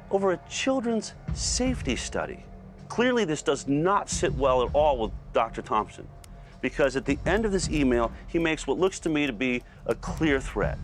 over a children's safety study. Clearly, this does not sit well at all with Dr. Thompson, because at the end of this email, he makes what looks to me to be a clear threat.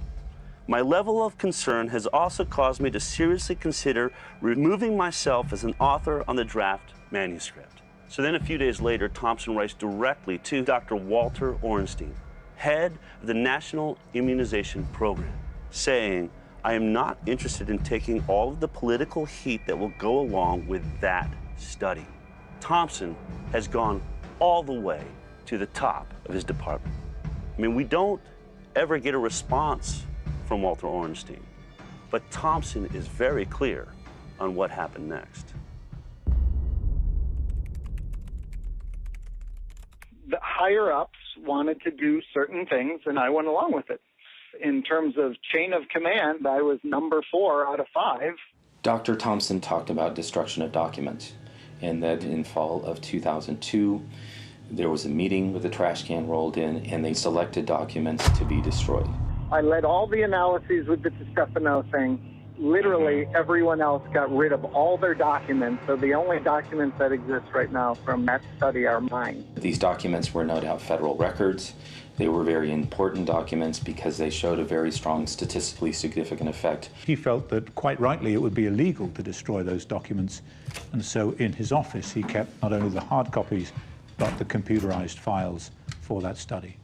My level of concern has also caused me to seriously consider removing myself as an author on the draft manuscript. So then a few days later, Thompson writes directly to Dr. Walter Ornstein, head of the National Immunization Program, saying, "I am not interested in taking all of the political heat that will go along with that study." Thompson has gone all the way to the top of his department. I mean, we don't ever get a response from Walter Ornstein, but Thompson is very clear on what happened next. The higher-ups wanted to do certain things, and I went along with it. In terms of chain of command, I was number 4 out of 5. Dr. Thompson talked about destruction of documents, and that in fall of 2002, there was a meeting with a trash can rolled in, and they selected documents to be destroyed. I led all the analyses with the DiStefano thing. Literally, everyone else got rid of all their documents, so the only documents that exist right now from that study are mine. These documents were no doubt federal records. They were very important documents because they showed a very strong statistically significant effect. He felt that, quite rightly, it would be illegal to destroy those documents, and so in his office he kept not only the hard copies, but the computerized files for that study.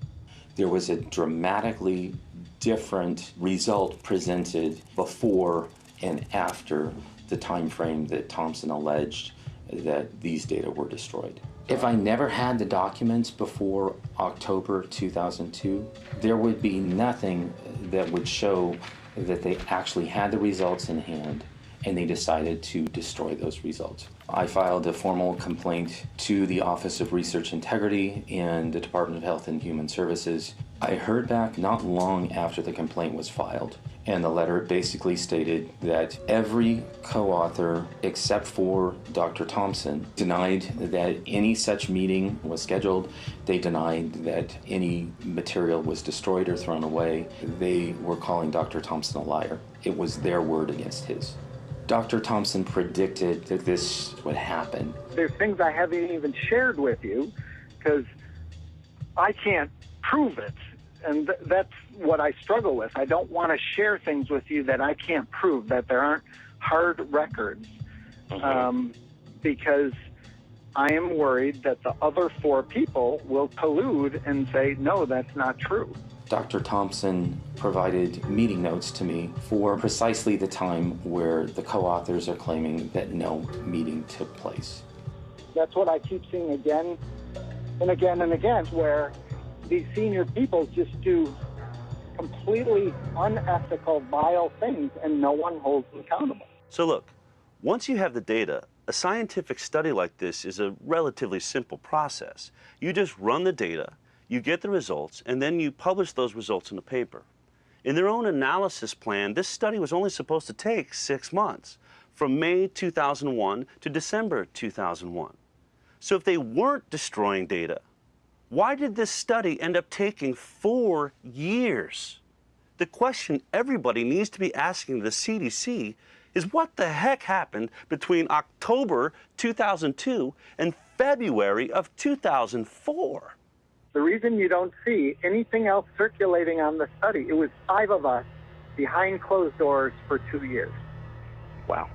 There was a dramatically different result presented before and after the time frame that Thompson alleged that these data were destroyed. If I never had the documents before October 2002, there would be nothing that would show that they actually had the results in hand and they decided to destroy those results. I filed a formal complaint to the Office of Research Integrity in the Department of Health and Human Services. I heard back not long after the complaint was filed, and the letter basically stated that every co-author except for Dr. Thompson denied that any such meeting was scheduled. They denied that any material was destroyed or thrown away. They were calling Dr. Thompson a liar. It was their word against his. Dr. Thompson predicted that this would happen. There's things I haven't even shared with you because I can't prove it. And that's what I struggle with. I don't want to share things with you that I can't prove, that there aren't hard records, because I am worried that the other 4 people will collude and say, no, that's not true. Dr. Thompson provided meeting notes to me for precisely the time where the co-authors are claiming that no meeting took place. That's what I keep seeing again and again and again, where these senior people just do completely unethical, vile things, and no one holds them accountable. So look, once you have the data, a scientific study like this is a relatively simple process. You just run the data, you get the results, and then you publish those results in a paper. In their own analysis plan, this study was only supposed to take 6 months, from May 2001 to December 2001. So if they weren't destroying data, why did this study end up taking 4 years? The question everybody needs to be asking the CDC is what the heck happened between October 2002 and February of 2004? The reason you don't see anything else circulating on the study, it was 5 of us behind closed doors for 2 years. Wow.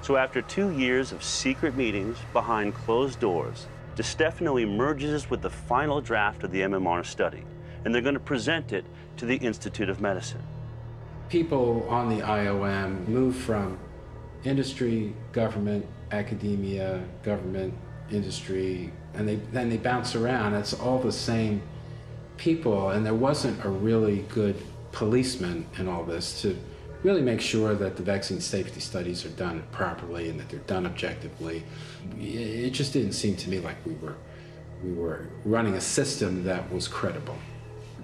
So after 2 years of secret meetings behind closed doors, DiStefano emerges with the final draft of the MMR study, and they're going to present it to the Institute of Medicine. People on the IOM move from industry, government, academia, government, industry, and then they bounce around. It's all the same people, and there wasn't a really good policeman in all this to really make sure that the vaccine safety studies are done properly and that they're done objectively. It just didn't seem to me like we were running a system that was credible.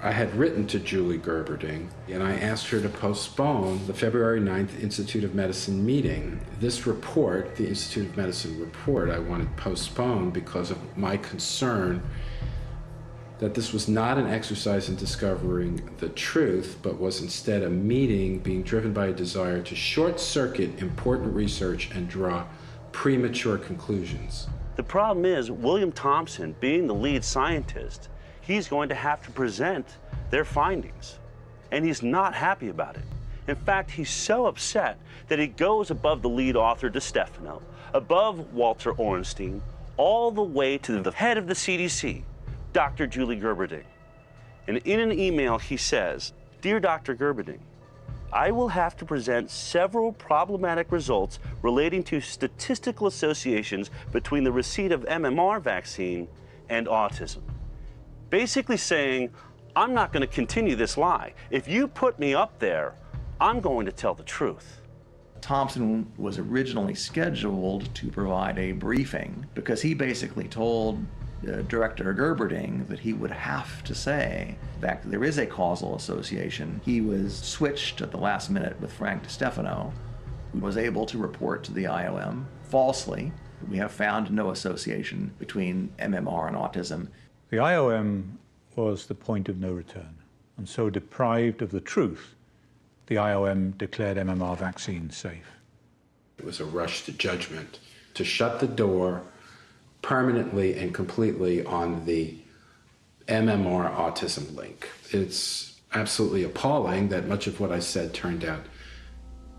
I had written to Julie Gerberding, and I asked her to postpone the February 9th Institute of Medicine meeting. This report, the Institute of Medicine report, I wanted postponed because of my concern that this was not an exercise in discovering the truth, but was instead a meeting being driven by a desire to short-circuit important research and draw premature conclusions. The problem is, William Thompson, being the lead scientist, he's going to have to present their findings, and he's not happy about it. In fact, he's so upset that he goes above the lead author, DeStefano, above Walter Orenstein, all the way to the head of the CDC, Dr. Julie Gerberding. And in an email, he says, "Dear Dr. Gerberding, I will have to present several problematic results relating to statistical associations between the receipt of MMR vaccine and autism." Basically saying, I'm not going to continue this lie. If you put me up there, I'm going to tell the truth. Thompson was originally scheduled to provide a briefing because he basically told Director Gerberding that he would have to say that there is a causal association. He was switched at the last minute with Frank DeStefano, who was able to report to the IOM falsely. We have found no association between MMR and autism. The IOM was the point of no return, and so deprived of the truth, the IOM declared MMR vaccine safe. It was a rush to judgment to shut the door permanently and completely on the MMR autism link. It's absolutely appalling that much of what I said turned out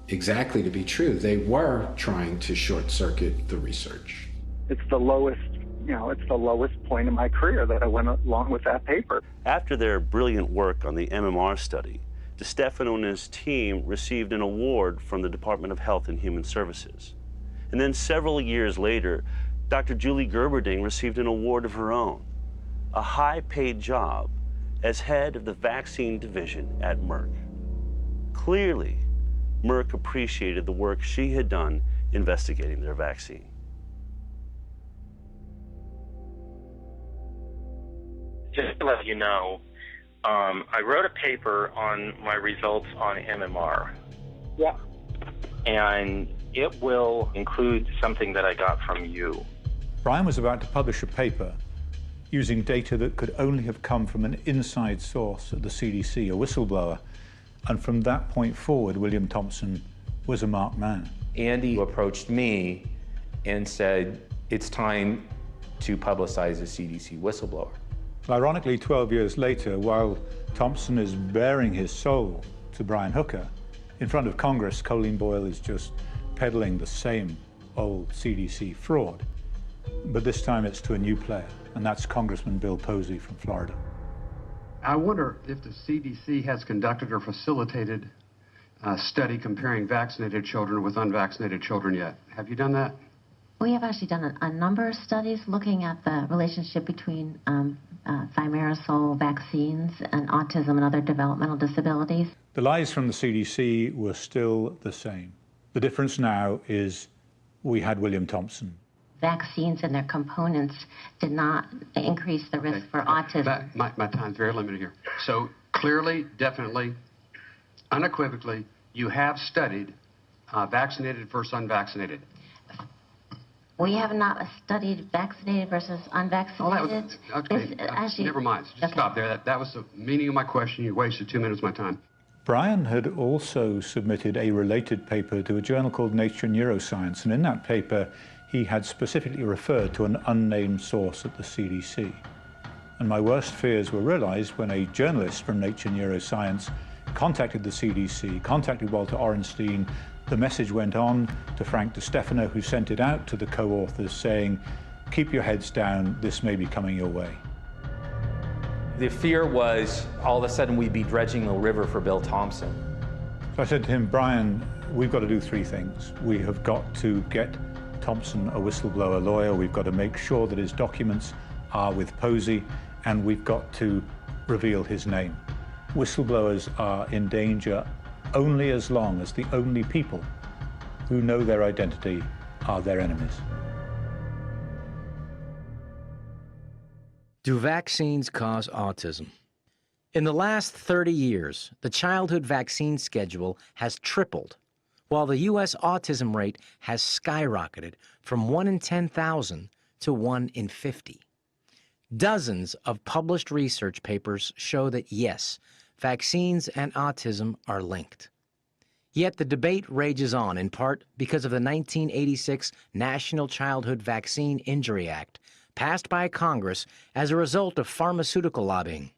exactly to be true. They were trying to short-circuit the research. It's the lowest, it's the lowest point in my career that I went along with that paper. After their brilliant work on the MMR study, DeStefano and his team received an award from the Department of Health and Human Services. And then several years later, Dr. Julie Gerberding received an award of her own, a high-paid job as head of the vaccine division at Merck. Clearly, Merck appreciated the work she had done investigating their vaccine. Just to let you know, I wrote a paper on my results on MMR. Yeah. And it will include something that I got from you. Brian was about to publish a paper using data that could only have come from an inside source at the CDC, a whistleblower. And from that point forward, William Thompson was a marked man. Andy approached me and said, it's time to publicize a CDC whistleblower. Ironically, 12 years later, while Thompson is bearing his soul to Brian Hooker, in front of Congress, Colleen Boyle is just peddling the same old CDC fraud. But this time it's to a new player, and that's Congressman Bill Posey from Florida. I wonder if the CDC has conducted or facilitated a study comparing vaccinated children with unvaccinated children yet. Have you done that? We have actually done a number of studies looking at the relationship between thimerosal vaccines and autism and other developmental disabilities. The lies from the CDC were still the same. The difference now is we had William Thompson. Vaccines and their components did not increase the risk for autism. My time's very limited here. So clearly, definitely, unequivocally, you have studied vaccinated versus unvaccinated. We have not studied vaccinated versus unvaccinated. Oh, okay. Actually, never mind. Just stop there. That was the meaning of my question. You wasted 2 minutes of my time. Brian had also submitted a related paper to a journal called Nature Neuroscience, and in that paper, he had specifically referred to an unnamed source at the CDC. And my worst fears were realized when a journalist from Nature Neuroscience contacted the CDC, contacted Walter Orenstein. The message went on to Frank DeStefano, who sent it out to the co-authors saying, keep your heads down, this may be coming your way. The fear was all of a sudden we'd be dredging the river for Bill Thompson. So I said to him, Brian, we've got to do 3 things. We have got to get Thompson a whistleblower lawyer. We've got to make sure that his documents are with Posey, and we've got to reveal his name. Whistleblowers are in danger only as long as the only people who know their identity are their enemies. Do vaccines cause autism? In the last 30 years, the childhood vaccine schedule has tripled, while the U.S. autism rate has skyrocketed from 1 in 10,000 to 1 in 50. Dozens of published research papers show that, yes, vaccines and autism are linked. Yet the debate rages on, in part because of the 1986 National Childhood Vaccine Injury Act, passed by Congress as a result of pharmaceutical lobbying.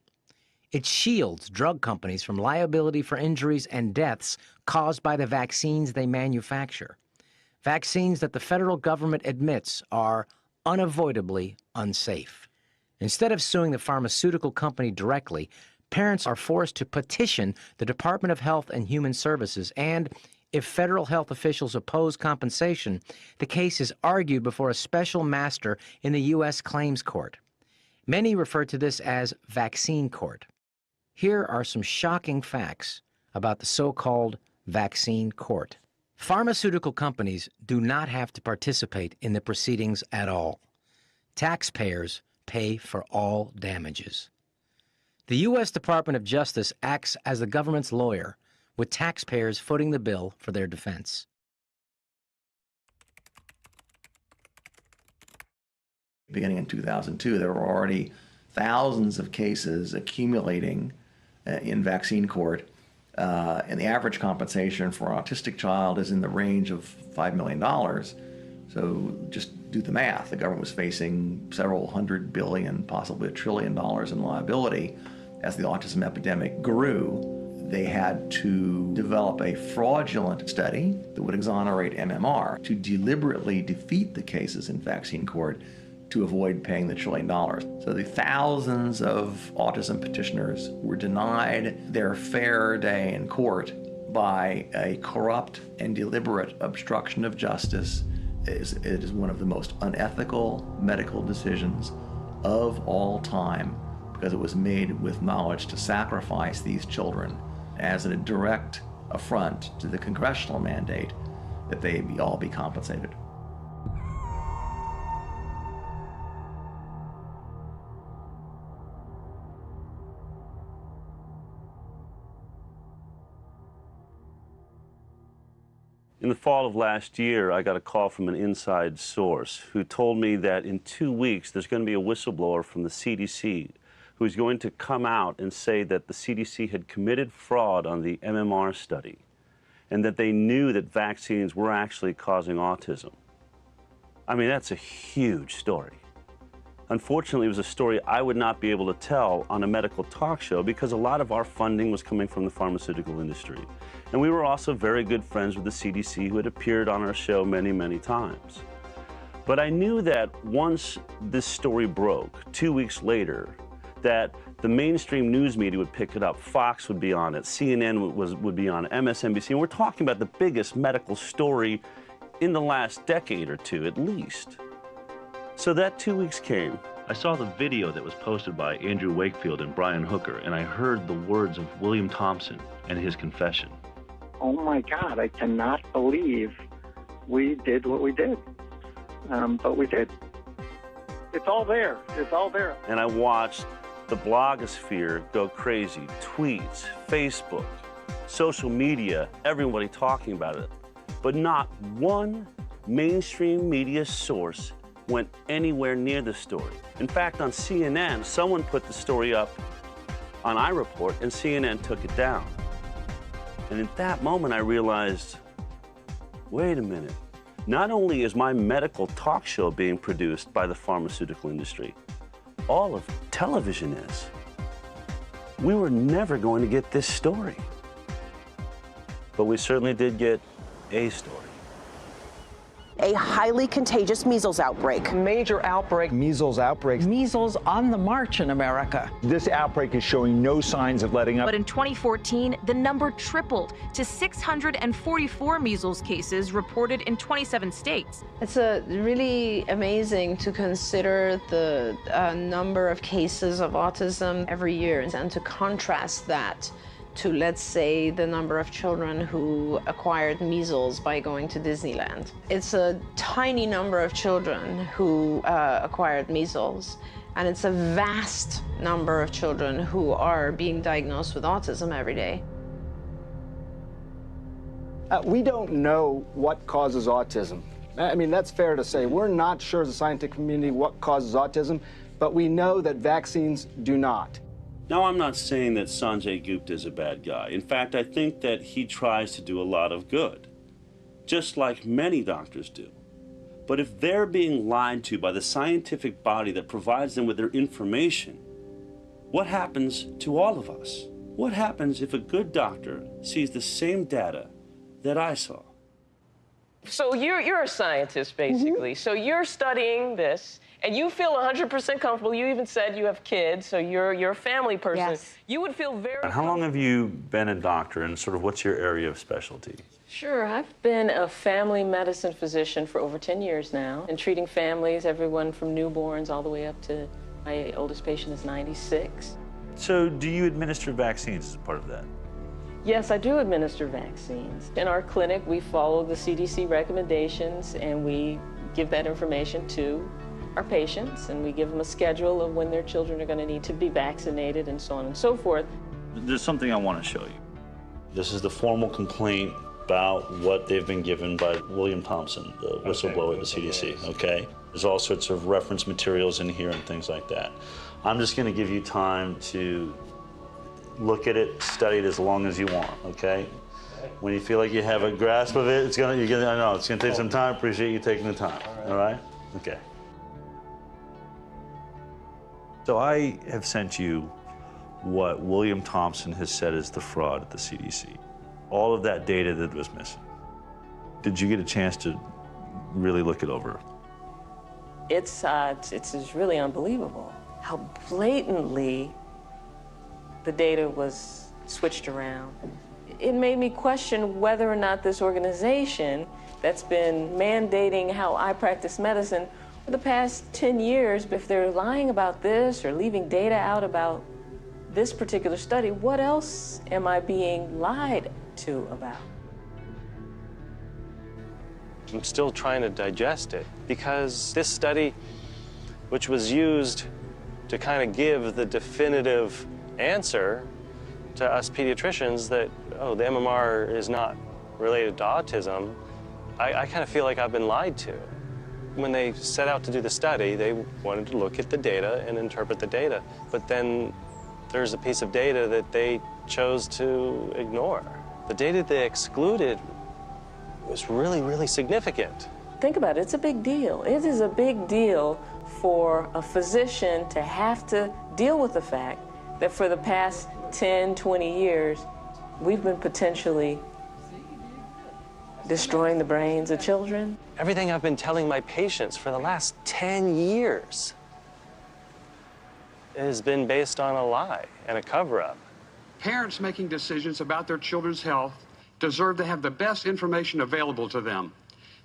It shields drug companies from liability for injuries and deaths caused by the vaccines they manufacture. Vaccines that the federal government admits are unavoidably unsafe. Instead of suing the pharmaceutical company directly, parents are forced to petition the Department of Health and Human Services, and if federal health officials oppose compensation, the case is argued before a special master in the U.S. Claims Court. Many refer to this as vaccine court. Here are some shocking facts about the so-called vaccine court. Pharmaceutical companies do not have to participate in the proceedings at all. Taxpayers pay for all damages. The U.S. Department of Justice acts as the government's lawyer, with taxpayers footing the bill for their defense. Beginning in 2002, there were already thousands of cases accumulating in vaccine court, and the average compensation for an autistic child is in the range of $5 million. So just do the math. The government was facing several $100 billion, possibly $1 trillion in liability as the autism epidemic grew. They had to develop a fraudulent study that would exonerate MMR to deliberately defeat the cases in vaccine court to avoid paying the $1 trillion. So the thousands of autism petitioners were denied their fair day in court by a corrupt and deliberate obstruction of justice. It is one of the most unethical medical decisions of all time, because it was made with knowledge to sacrifice these children as a direct affront to the congressional mandate that they all be compensated. In the fall of last year, I got a call from an inside source who told me that in 2 weeks there's going to be a whistleblower from the CDC who's going to come out and say that the CDC had committed fraud on the MMR study and that they knew that vaccines were actually causing autism. I mean, that's a huge story. Unfortunately, it was a story I would not be able to tell on a medical talk show because a lot of our funding was coming from the pharmaceutical industry. And we were also very good friends with the CDC, who had appeared on our show many, many times. But I knew that once this story broke, 2 weeks later, that the mainstream news media would pick it up. Fox would be on it, CNN would be on it, MSNBC. And we're talking about the biggest medical story in the last decade or two, at least. So that 2 weeks came. I saw the video that was posted by Andrew Wakefield and Brian Hooker, and I heard the words of William Thompson and his confession. Oh my God, I cannot believe we did what we did. But we did. It's all there. It's all there. And I watched the blogosphere go crazy. Tweets, Facebook, social media, everybody talking about it. But not one mainstream media source went anywhere near the story. In fact, on CNN, someone put the story up on iReport and CNN took it down. And at that moment, I realized, wait a minute. Not only is my medical talk show being produced by the pharmaceutical industry, all of television is. We were never going to get this story. But we certainly did get a story. a highly contagious measles outbreak. Major outbreak. Measles outbreaks. Measles on the march in America. This outbreak is showing no signs of letting up. But in 2014, the number tripled to 644 measles cases reported in 27 states. It's really amazing to consider the number of cases of autism every year and to contrast that to, let's say, the number of children who acquired measles by going to Disneyland. It's a tiny number of children who acquired measles, and it's a vast number of children who are being diagnosed with autism every day. We don't know what causes autism. I mean, that's fair to say. We're not sure as a scientific community what causes autism, but we know that vaccines do not. Now, I'm not saying that Sanjay Gupta is a bad guy. In fact, I think that he tries to do a lot of good, just like many doctors do. But if they're being lied to by the scientific body that provides them with their information, what happens to all of us? What happens if a good doctor sees the same data that I saw? So you're a scientist, basically. So you're studying this, and you feel 100% comfortable. You even said you have kids, so you're a family person. Yes. You would feel very How long have you been a doctor, and sort of what's your area of specialty? Sure, I've been a family medicine physician for over 10 years now, and treating families, everyone from newborns all the way up to my oldest patient is 96. So do you administer vaccines as part of that? Yes, I do administer vaccines. In our clinic, we follow the CDC recommendations, and we give that information to our patients, and we give them a schedule of when their children are going to need to be vaccinated and so on and so forth. There's something I want to show you. This is the formal complaint about what they've been given by William Thompson, the whistleblower at the CDC, okay? There's all sorts of reference materials in here and things like that. I'm just going to give you time to look at it, study it as long as you want, okay? When you feel like you have a grasp of it, I know it's gonna take some time. Appreciate you taking the time, all right? Okay. So I have sent you what William Thompson has said is the fraud at the CDC. All of that data that was missing. Did you get a chance to really look it over? It's really unbelievable how blatantly the data was switched around. It made me question whether or not this organization that's been mandating how I practice medicine for the past 10 years, if they're lying about this or leaving data out about this particular study, what else am I being lied to about? I'm still trying to digest it because this study, which was used to kind of give the definitive answer to us pediatricians that, oh, the MMR is not related to autism, I kind of feel like I've been lied to. When they set out to do the study, they wanted to look at the data and interpret the data. But then there's a piece of data that they chose to ignore. The data they excluded was really, really significant. Think about it, it's a big deal. It is a big deal for a physician to have to deal with the fact that for the past 10, 20 years, we've been potentially destroying the brains of children. Everything I've been telling my patients for the last 10 years has been based on a lie and a cover-up. Parents making decisions about their children's health deserve to have the best information available to them.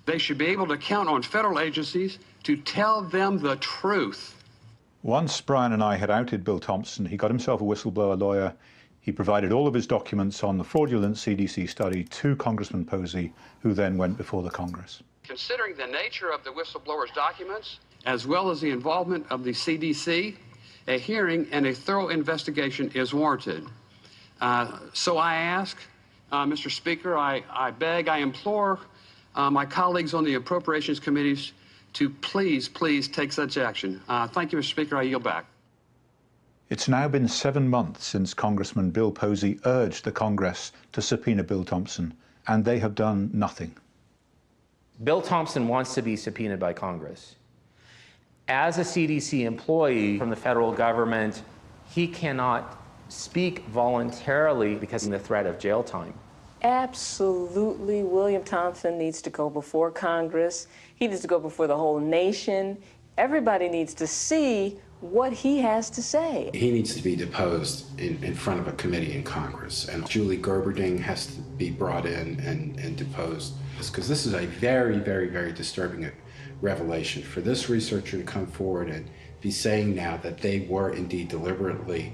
They should be able to count on federal agencies to tell them the truth. Once Brian and I had outed Bill Thompson, he got himself a whistleblower lawyer. He provided all of his documents on the fraudulent CDC study to Congressman Posey, who then went before the Congress. Considering the nature of the whistleblower's documents, as well as the involvement of the CDC, a hearing and a thorough investigation is warranted. So I ask, Mr. Speaker, I beg, I implore my colleagues on the appropriations committees to please take such action. Thank you, Mr. Speaker. I yield back. It's now been 7 months since Congressman Bill Posey urged the Congress to subpoena Bill Thompson, and they have done nothing. Bill Thompson wants to be subpoenaed by Congress. As a CDC employee from the federal government, he cannot speak voluntarily because of the threat of jail time. Absolutely, William Thompson needs to go before Congress. He needs to go before the whole nation. Everybody needs to see what he has to say. He needs to be deposed in front of a committee in Congress, and Julie Gerberding has to be brought in and deposed, because this is a very, very, very disturbing revelation. For this researcher to come forward and be saying now that they were indeed deliberately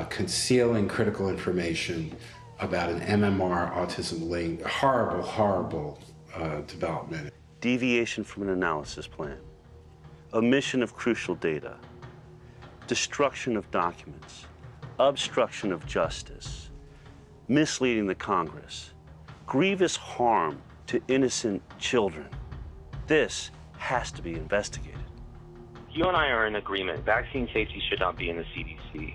concealing critical information about an MMR autism link, horrible, horrible development. Deviation from an analysis plan, omission of crucial data, destruction of documents, obstruction of justice, misleading the Congress, grievous harm to innocent children. This has to be investigated. You and I are in agreement. Vaccine safety should not be in the CDC.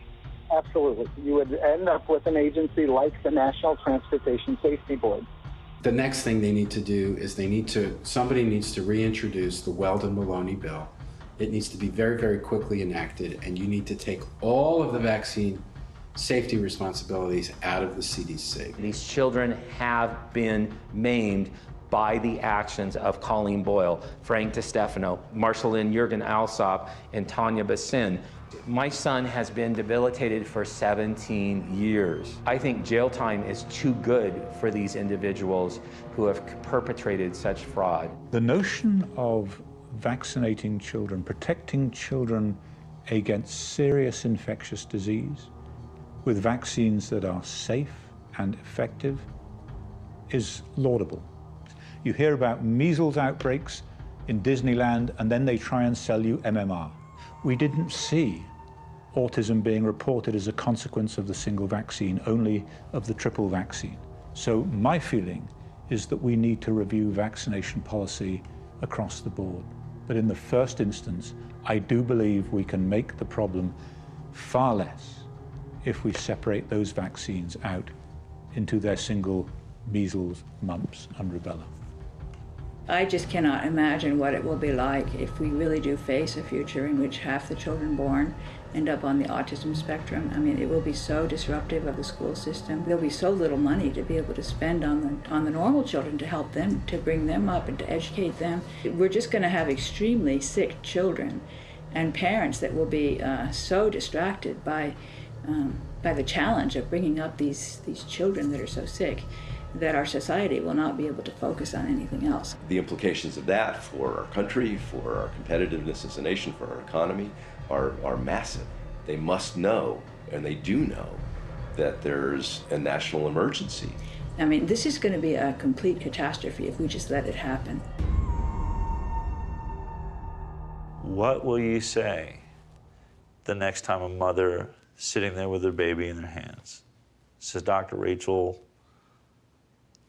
Absolutely. You would end up with an agency like the National Transportation Safety Board. The next thing they need to do is somebody needs to reintroduce the Weldon-Maloney bill. It needs to be very, very quickly enacted, and you need to take all of the vaccine safety responsibilities out of the CDC. These children have been maimed by the actions of Colleen Boyle, Frank DiStefano, Marceline Jürgen Alsop, and Tanya Bassin. My son has been debilitated for 17 years. I think jail time is too good for these individuals who have perpetrated such fraud. The notion of vaccinating children, protecting children against serious infectious disease with vaccines that are safe and effective is laudable. You hear about measles outbreaks in Disneyland, and then they try and sell you MMR. We didn't see autism being reported as a consequence of the single vaccine, only of the triple vaccine. So my feeling is that we need to review vaccination policy across the board. But in the first instance, I do believe we can make the problem far less if we separate those vaccines out into their single measles, mumps, and rubella. I just cannot imagine what it will be like if we really do face a future in which half the children born end up on the autism spectrum. I mean, it will be so disruptive of the school system. There'll be so little money to be able to spend on the normal children to help them, to bring them up and to educate them. We're just going to have extremely sick children and parents that will be so distracted by the challenge of bringing up these children that are so sick, that our society will not be able to focus on anything else. The implications of that for our country, for our competitiveness as a nation, for our economy are massive. They must know, and they do know, that there's a national emergency. I mean, this is going to be a complete catastrophe if we just let it happen. What will you say the next time a mother sitting there with her baby in their hands says, Dr. Rachel,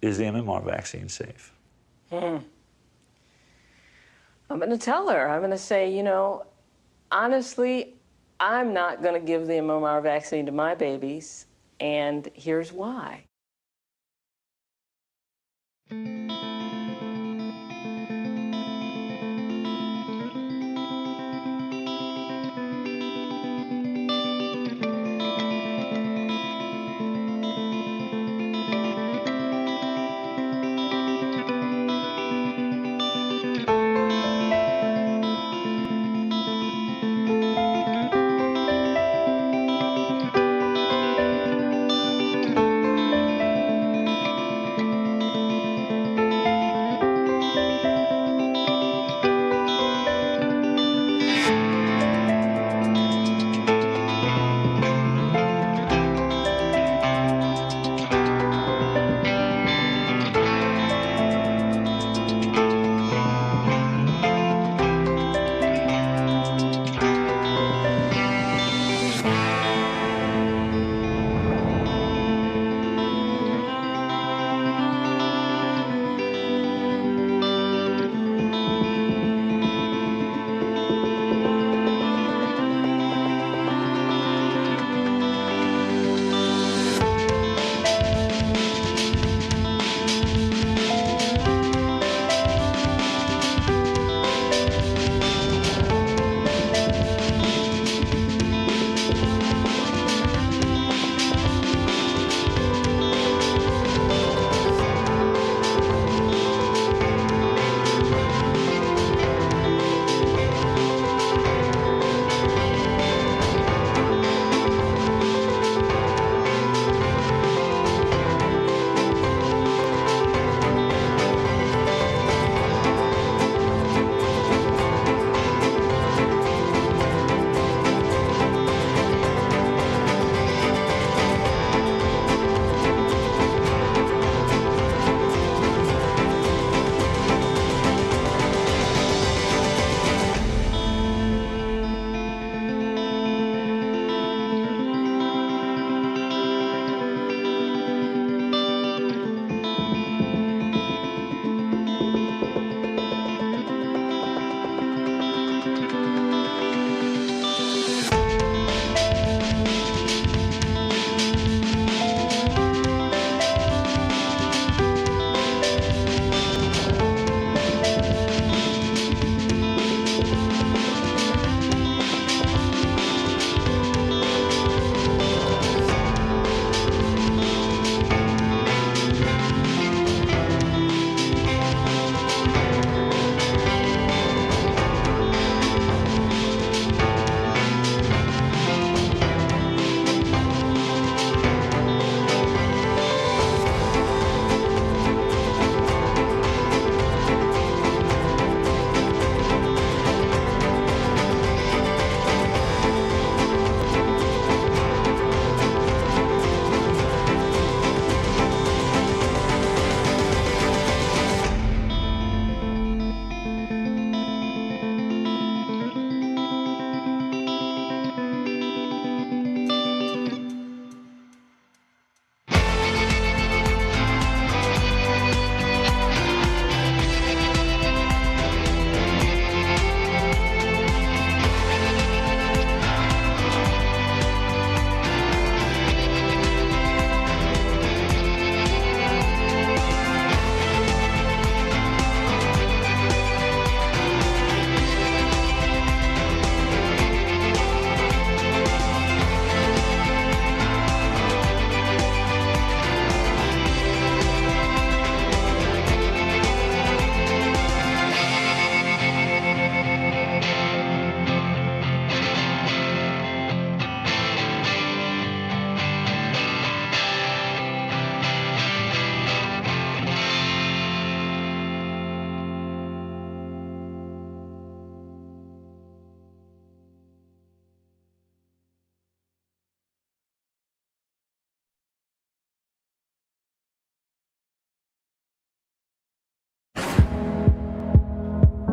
is the MMR vaccine safe? I'm going to tell her. I'm going to say, you know, honestly, I'm not going to give the MMR vaccine to my babies, and here's why.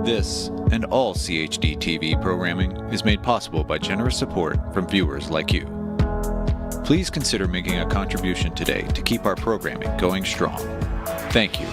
This and all CHD TV programming is made possible by generous support from viewers like you. Please consider making a contribution today to keep our programming going strong. Thank you.